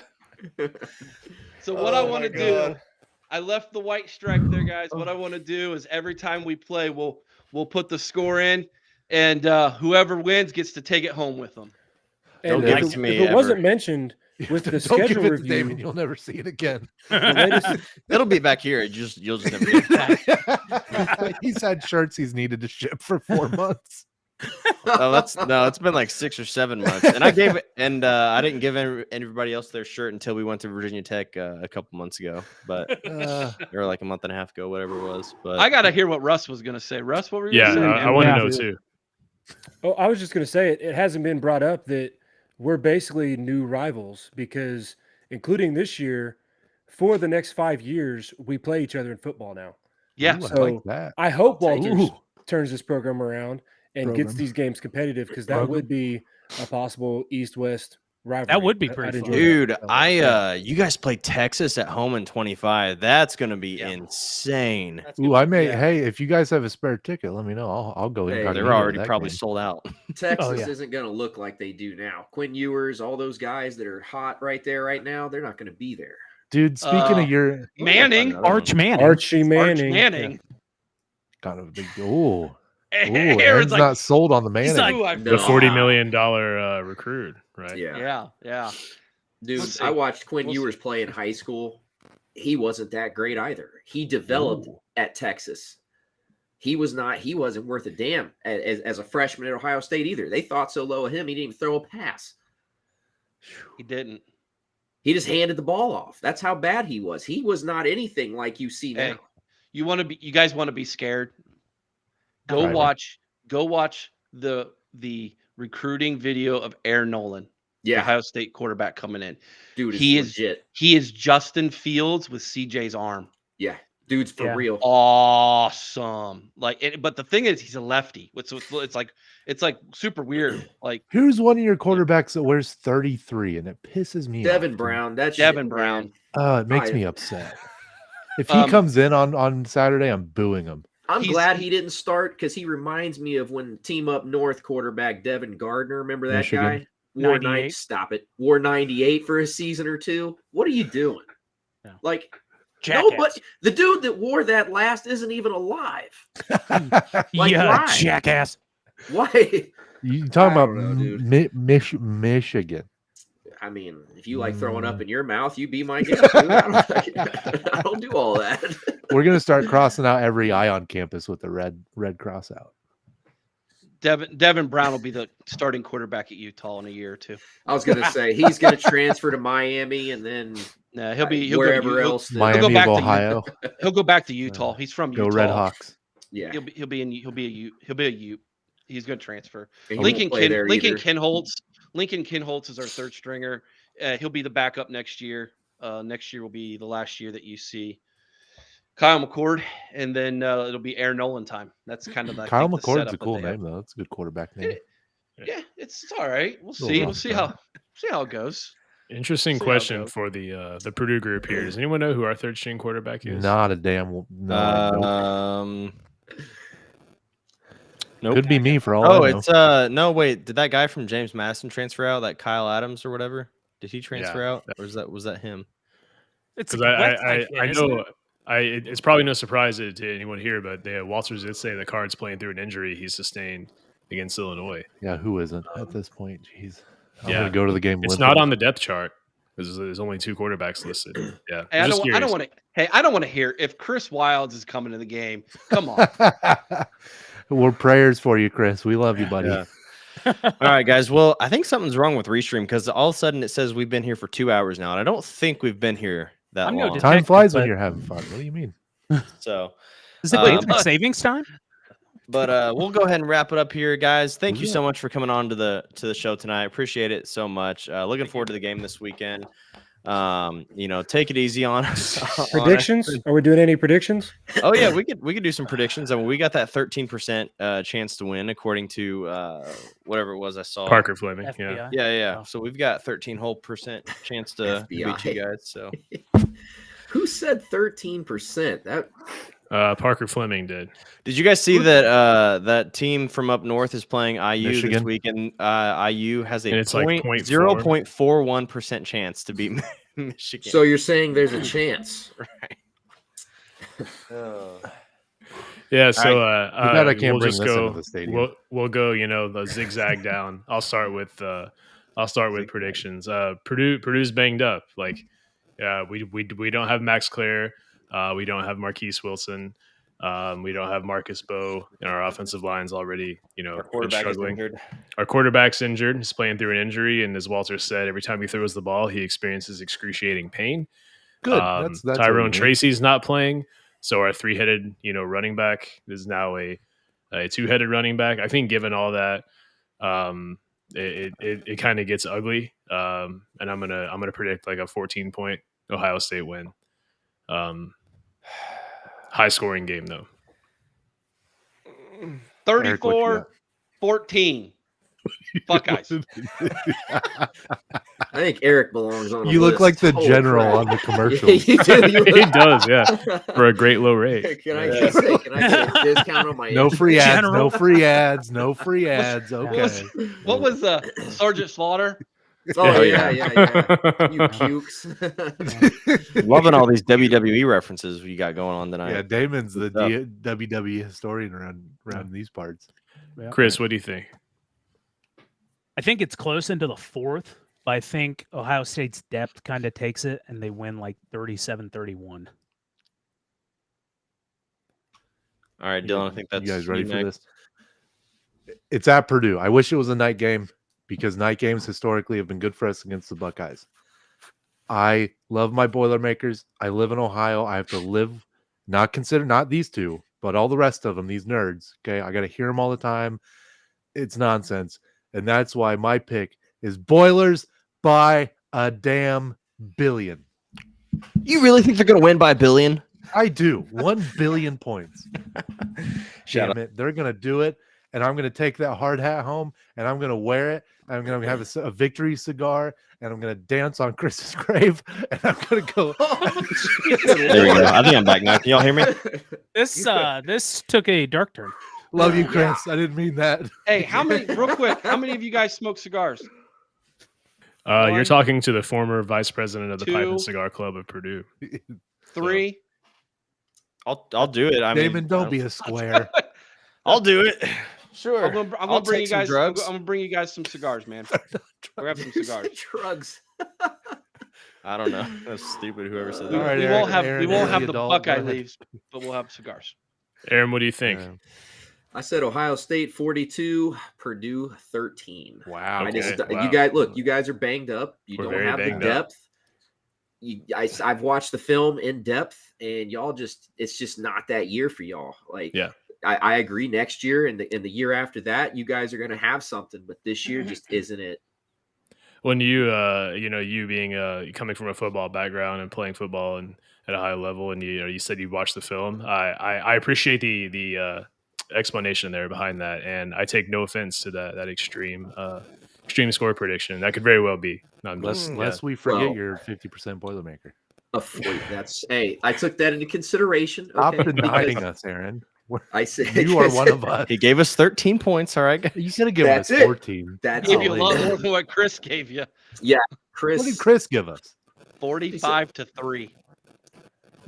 So what I Oh want my to do, God. I left the white stripe there, guys. What I want to do is every time we play, we'll put the score in, and whoever wins gets to take it home with them. Don't And give if it to me if it wasn't ever. mentioned, With the Don't schedule give it to David. review, You'll never see it again. the latest It'll be back here. You'll just never get it back. He's had shirts he's needed to ship for 4 months. Oh, it's been like 6 or 7 months, and I didn't give everybody else their shirt until we went to Virginia Tech a couple months ago, but or like a month and a half ago, whatever it was. But I gotta hear what Russ was gonna say. Russ, what were you Yeah, gonna say? I want to Yeah. know too. Oh, I was just going to say it hasn't been brought up that we're basically new rivals because, including this year, for the next 5 years, we play each other in football now. Yeah. Ooh, I So like that. I hope I'll take Walters Ooh. turns this program around and gets Program. these games competitive because that Program. would be a possible East-West rivalry. That would be I'd pretty enjoy fun. that. Dude, you guys play Texas at home in 25. That's gonna be Yeah. insane. That's gonna Ooh, be- I may. yeah. Hey, if you guys have a spare ticket, let me know. I'll go. Hey, incognito They're to already that probably game. sold out. Texas yeah. isn't going to look like they do now. Quinn Ewers, all those guys that are hot right there right now, they're not going to be there. Dude, speaking Uh, of your Manning. Arch Manning. Archie Arch Manning. Manning. kind of big. Ooh, Aaron's Aaron's like, not sold on the Manning. like, "Ooh, I The No. $40 million recruit, right? Yeah. Yeah. Dude, We'll see. I watched Quinn We'll Ewers play in high school. He wasn't that great either. He developed Ooh. at Texas. He wasn't worth a damn as a freshman at Ohio State either. They thought so low of him, he didn't even throw a pass. He didn't. He just handed the ball off. That's how bad he was. He was not anything like you see Hey, now. you guys want to be scared? Go Right. watch the recruiting video of Aaron Nolan, the Yeah, Ohio State quarterback coming in. dude, he is is- legit. He is Justin Fields with CJ's arm. Yeah, dude's for Yeah. real. Awesome. But the thing is, he's a lefty. It's like super weird. Like Who's one of your quarterbacks that wears 33, and it pisses me off. Devin Brown. That's Devin Brown. It makes I- me upset. If he comes in on Saturday, I'm booing him. I'm He's- glad he didn't start because he reminds me of when Team Up North quarterback Devin Gardner. Remember that Michigan. guy? Wore 98. Stop it. Wore 98 for a season or two. What are you doing? Yeah. Like Jackass. nobody. The dude that wore that last isn't even alive. Like, yeah, why? jackass. Why? You talking I about don't know, dude. Michigan? I mean, if you like throwing up in your mouth, you be my guest. Dude. I don't do all that. We're gonna start crossing out every eye on campus with a red cross out. Devin Brown will be the starting quarterback at Utah in a year or two. I was gonna say he's gonna transfer to Miami and then No, he'll go wherever to, else. that- Miami back of to Ohio. He'll go back to Utah. He's from Go Utah. Red Hawks. Yeah, He'll be a Ute. He's going to transfer. and he Lincoln won't play there either. Lincoln Kinholtz is our third stringer. He'll be the backup next year. Next year will be the last year that you see Kyle McCord, and then it'll be Aaron Nolan time. That's kind of Kyle the McCord's setup a that cool they have. name though. That's a good quarterback name. Yeah, it's all right. We'll Little see. rough We'll see guy. how it goes. Interesting See how it question goes. for the Purdue group here. Does anyone know who our third string quarterback is? Not a damn no. I don't. Nope. Could be me for all Oh, I know. it's no wait. Did that guy from James Madison transfer out? That Kyle Adams or whatever? Did he transfer Yeah. out, or was that him? It's a Because West I Side kid, isn't know it? it's probably no surprise to anyone here, but Walters did say the Card's playing through an injury he sustained against Illinois. Yeah, who isn't at this point? Jeez, I'm Yeah. gonna go to the game. It's limping. not on the depth chart. There's only 2 quarterbacks listed. Yeah, Hey, I'm I just don't curious. want to. Hey, I don't want to hear if Chris Wilds is coming to the game. Come on. We're prayers for you, Chris. We love you, buddy. Yeah. All right, guys. Well, I think something's wrong with Restream because all of a sudden it says we've been here for 2 hours now, and I don't think we've been here that I'm no long. detective. Time flies when but- you're having fun. What do you mean? So, Is it Um, basic savings time? but we'll go ahead and wrap it up here, guys. Thank you so much for coming on to the show tonight. Appreciate it so much. Looking forward to the game this weekend. Take it easy on us. Predictions? Are we doing any predictions? Oh yeah, we could do some predictions. I mean, we got that 13% chance to win according to whatever it was I saw. Parker Fleming. Yeah. FBI. Yeah. Oh. So we've got 13 whole percent chance to beat FBI. you guys. So Who said 13%? That Parker Fleming did. did you guys see that that team from up north is playing IU this Michigan? weekend? IU has a And it's like 0.4. 0.41% chance to beat Michigan. so you're saying there's a chance? Yeah, so Too bad I can't we'll bring just this go. into the stadium. We'll go. The zigzag down. I'll start with I'll start with predictions. Purdue's banged up. Like, we don't have Max Clare. We don't have Marquise Wilson. We don't have Marcus Bowe. And our offensive line's already, Our been quarterback is struggling. injured. Our quarterback's injured. He's playing through an injury, and as Walter said, every time he throws the ball, he experiences excruciating pain. Good. That's what we Tyrone need. Tracy's not playing, so our three-headed, running back is now a two-headed running back. I think, given all that, it kind of gets ugly. And I'm gonna predict like a 14-point Ohio State win. High scoring game though. 34-14. Buckeyes. I think Eric belongs on. You a look list. like the Holy general crap. on the commercial. Yeah, you do. You He look- does, yeah, for a great low rate. Can I get a discount on my? No free ads. General. No free ads. No free ads. What Okay. was Sergeant Slaughter? Oh Yeah. yeah. You pukes. Loving all these WWE references we got going on tonight. Yeah, Damon's the Good WWE historian around these parts. Chris, what do you think? I think it's close into the fourth, but I think Ohio State's depth kind of takes it and they win like 37-31. All right, Dylan, I think that's you guys ready you for next. this? It's at Purdue. I wish it was a night game because night games historically have been good for us against the Buckeyes. I love my Boilermakers. I live in Ohio. I have to live, not these two, but all the rest of them, these nerds. Okay. I got to hear them all the time. It's nonsense. And that's why my pick is Boilers by a damn billion. You really think they're going to win by a billion? I do. 1 billion points. Shout Damn it. They're going to do it. And I'm going to take that hard hat home and I'm going to wear it. And I'm going to have a victory cigar and I'm going to dance on Chris's grave. And I'm going to go. There we go. I think I'm back now. Can y'all hear me? This took a dark turn. Love you, Chris. I didn't mean that. Hey, real quick, how many of you guys smoke cigars? You're One, talking to the former vice president of the Pipe two. and Cigar Club of Purdue. 3. I'll do it. I mean, Damon, don't be a square. I'll do it. Sure. I'm gonna I'll bring you take some guys. I'm drugs. gonna bring you guys some cigars, man. We're having some cigars. Drugs. I don't know. That's stupid. Whoever said All that. right, we Aaron- won't have Aaron, we won't Aaron, have the the adult, go Buckeye ahead. leaves, but we'll have cigars. Aaron, what do you think? I said Ohio State 42, Purdue 13. Wow. Okay. You guys look. You guys are banged up. You We're don't very have the banged up. depth. I've watched the film in depth, and y'all it's just not that year for y'all. Like, Yeah. I agree. Next year and the year after that, you guys are going to have something, but this year just isn't it. When you you being coming from a football background and playing football and at a high level, and you said you watched the film, I appreciate the explanation there behind that, and I take no offense to that extreme score prediction. That could very well be. Unless we forget Well- your 50% Boilermaker. Hey, I took that into consideration. Stop Okay, denying because us, Aaron. I said You are one of us. He gave us 13 points. All right. You could have given us That's it. 14. That's Give you a all lot it is. more than what Chris gave you. Chris. What did Chris give us? 45-3.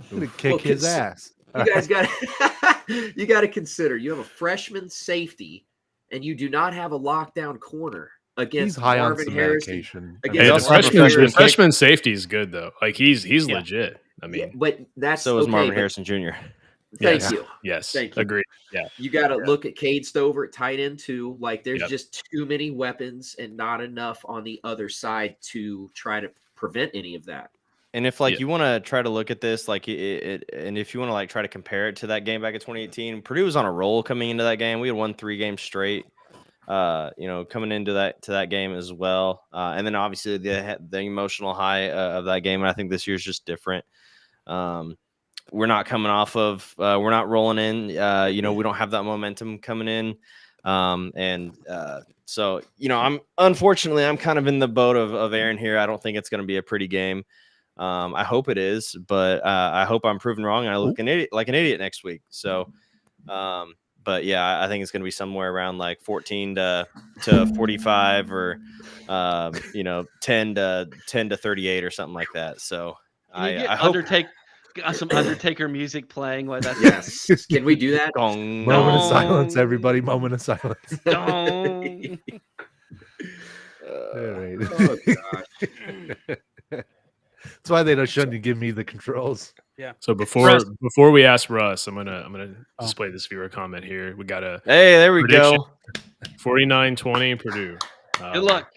He's gonna kick his ass. You guys got you got to consider you have a freshman safety, and you do not have a lockdown corner He's against high on Marvin some Harrison. medication. Against Hey, the also have a freshman, freshman freshman safety is good though. Like he's Yeah. legit. I mean, Yeah, but that's So is okay, Marvin but Harrison Jr. Thank Yes. you. yes, Thank you. agree. Yeah, You got to look at Cade Stover at tight end too. Like there's Yep. just too many weapons and not enough on the other side to try to prevent any of that. And if like Yeah. you want to try to look at this, like and if you want to like try to compare it to that game back in 2018, Purdue was on a roll coming into that game. We had won 3 games straight. Coming into that game as well, and then obviously the emotional high of that game. And I think this year's just different. We're not coming off of, we're not rolling in. We don't have that momentum coming in, so I'm kind of in the boat of Aaron here. I don't think it's going to be a pretty game. I hope it is, but I hope I'm proven wrong and I look like an idiot next week. So, but yeah, I think it's going to be somewhere around like 14 to 45 or, 10 to 38 or something like that. So Can you get I hope some Undertaker music playing while that's Yes. Can we do that? Gong. Moment of No. silence, everybody. Moment of silence. Dong. Alright. Oh gosh. That's why they shouldn't give me the controls. So Russ. before we ask Russ, I'm gonna Oh. display this viewer comment here. We got a Hey, there we Prediction. go. 49-20 Purdue. Good luck.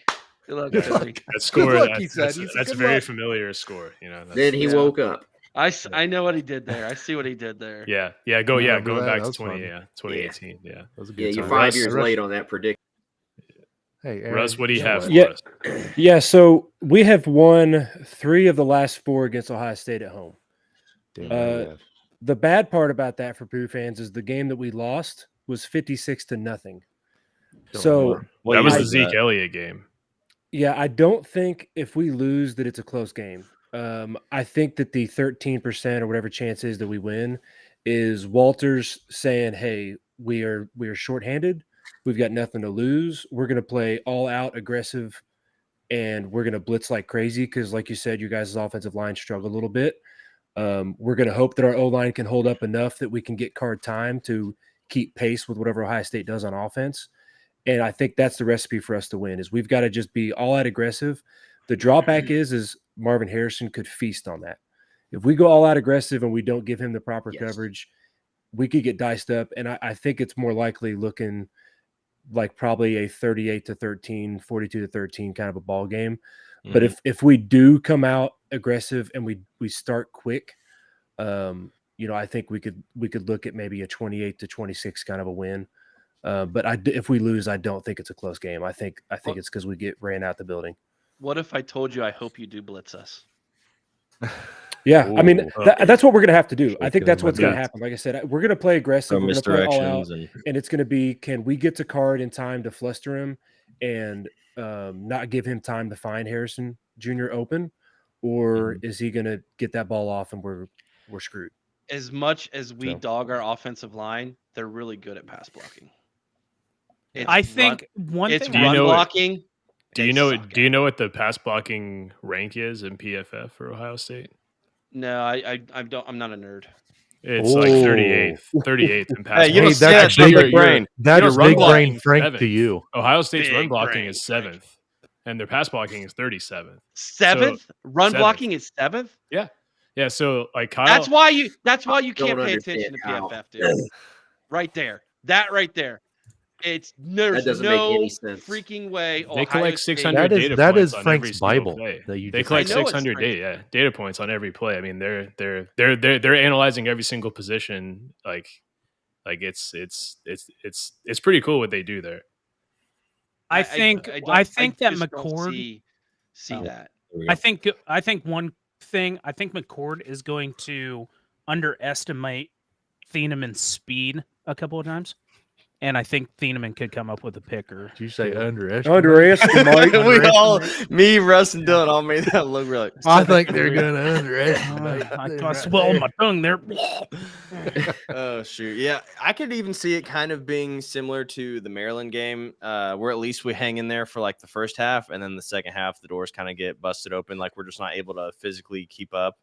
Good luck, Billy. That score. luck, he that's said. He said, that's a "Good very luck." familiar score. You know. Then he Yeah. woke up. I know what he did there. I see what he did there. Yeah. Remember Going that? back That to was fun. 2018. Yeah. That was a good Yeah, you're time. 5 Russ- years late on that prediction. Hey, Aaron, Russ, what do you have for Yeah. us? Yeah, so we have won 3 of the last 4 against Ohio State at home. Damn right we have. The bad part about that for Purdue fans is the game that we lost was 56-0. Don't So remember. What That was year the is Zeke that? Elliott game. yeah, I don't think if we lose that it's a close game. I think that the 13% or whatever chance is that we win is Walters saying, "Hey, we are shorthanded. We've got nothing to lose. We're going to play all out aggressive, and we're going to blitz like crazy because, like you said, your guys' offensive line struggled a little bit. We're going to hope that our O-line can hold up enough that we can get card time to keep pace with whatever Ohio State does on offense. And I think that's the recipe for us to win is we've got to just be all out aggressive. The drawback is Marvin Harrison could feast on that. If we go all out aggressive and we don't give him the proper Yes. coverage, we could get diced up. And I think it's more likely looking like probably a 38-13, 42-13 kind of a ball game. But if we do come out aggressive and we start quick, I think we could look at maybe a 28-26 kind of a win. But if we lose, I don't think it's a close game. I think it's because we get ran out the building. What if I told you I hope you do blitz us? Yeah, I mean Ooh, that's what we're gonna have to do. I Shake think that's my what's gonna nuts. happen. Like I said, we're gonna play aggressive. From We're gonna play all out, misdirections and and it's gonna be can we get to card in time to fluster him and not give him time to find Harrison Jr. open, or is he gonna get that ball off and we're screwed? As much as we So. dog our offensive line, they're really good at pass blocking. I think one it's thing Do you run know it- blocking. Do they you know? suck Do you at. know what the pass blocking rank is in PFF for Ohio State? No, I don't. I'm not a nerd. It's like 38th in pass. Hey, you blocking. don't say that Actually, from you're- big brain. That your is run big blocking brain is Frank seventh. to you. Ohio State's run Big blocking brain, is Frank. 7th, and their pass blocking is 37th. Seventh run 7th. blocking is 7th. Yeah, so like Kyle, That's why you can't don't pay understand attention to how. PFF, dude. Right there, that right there. There's doesn't make no any sense. freaking way. they Ohio collect State- 600 data That points is on Frank's every single Bible play. that you They just collect I know it's 600 Frank's data points on every play. I mean, they're analyzing every single position. Like it's pretty cool what they do there. I think don't- that just don't McCord. see Oh. that. I think one thing. I think McCord is going to underestimate Thienemann's speed a couple of times, and I think Thienemann could come up with a picker. Did you say underestimate? Underestimate. we all, me, Russ, and Dylan, all made that look. We're like, I think they're gonna underestimate. I them right swallowed there. my tongue there. oh shoot, yeah, I could even see it kind of being similar to the Maryland game, where at least we hang in there for like the first half, and then the second half, the doors kind of get busted open, like we're just not able to physically keep up,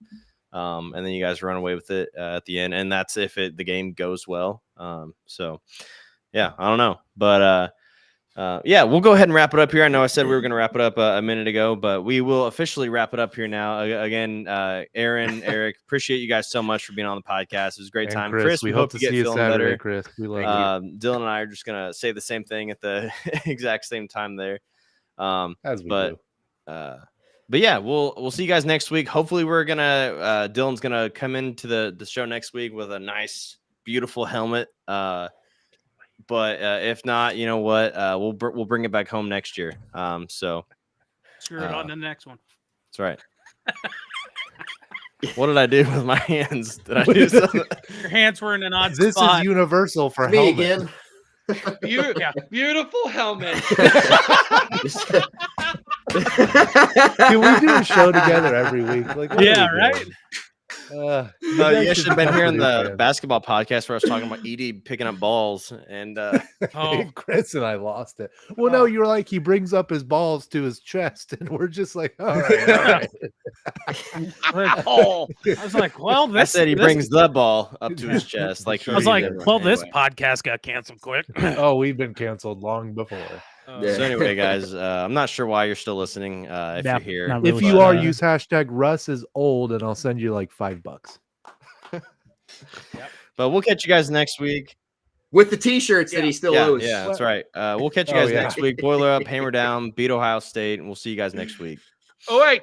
and then you guys run away with it at the end, and that's if the game goes well. So yeah, I don't know, but yeah, we'll go ahead and wrap it up here. I know I said we were going to wrap it up a minute ago, but we will officially wrap it up here now. Again, Aaron, Eric, appreciate you guys so much for being on the podcast. It was a great And time. Chris, we hope to get see you feeling Saturday, better. Chris. We love you. Dylan and I are just going to say the same thing at the exact same time there. As we but do. but yeah, we'll see you guys next week. Hopefully we're gonna Dylan's gonna come into the show next week with a nice, beautiful helmet. But if not, you know what? We'll bring it back home next year. So Screw it on to the next one. that's right. What did I do with my hands? Did I do something? Your hands were in an odd This spot. is universal for Me helmet. again. Beautiful helmet. Can we do a show together every week? Like, what are Yeah, we right? doing? You guys should have been hearing the Purdue basketball podcast where I was talking about Edie picking up balls and Oh, Chris and I lost it. Well, no, you were like he brings up his balls to his chest, and we're just like, all right. Oh, I was like, well, I this. said he this- brings the ball up to his chest. Like I was like, he- well, this anyway. podcast got canceled quick. Oh, we've been canceled long before. So anyway, guys, I'm not sure why you're still listening. If Yeah, you're here, not If really you sure. are, use hashtag Russ is old, and I'll send you like $5. but we'll catch you guys next week. With the T-shirts that he still owes. Yeah, that's right. We'll catch you Oh, guys yeah. next week. Boiler up, hammer down, beat Ohio State, and we'll see you guys next week. Oh wait.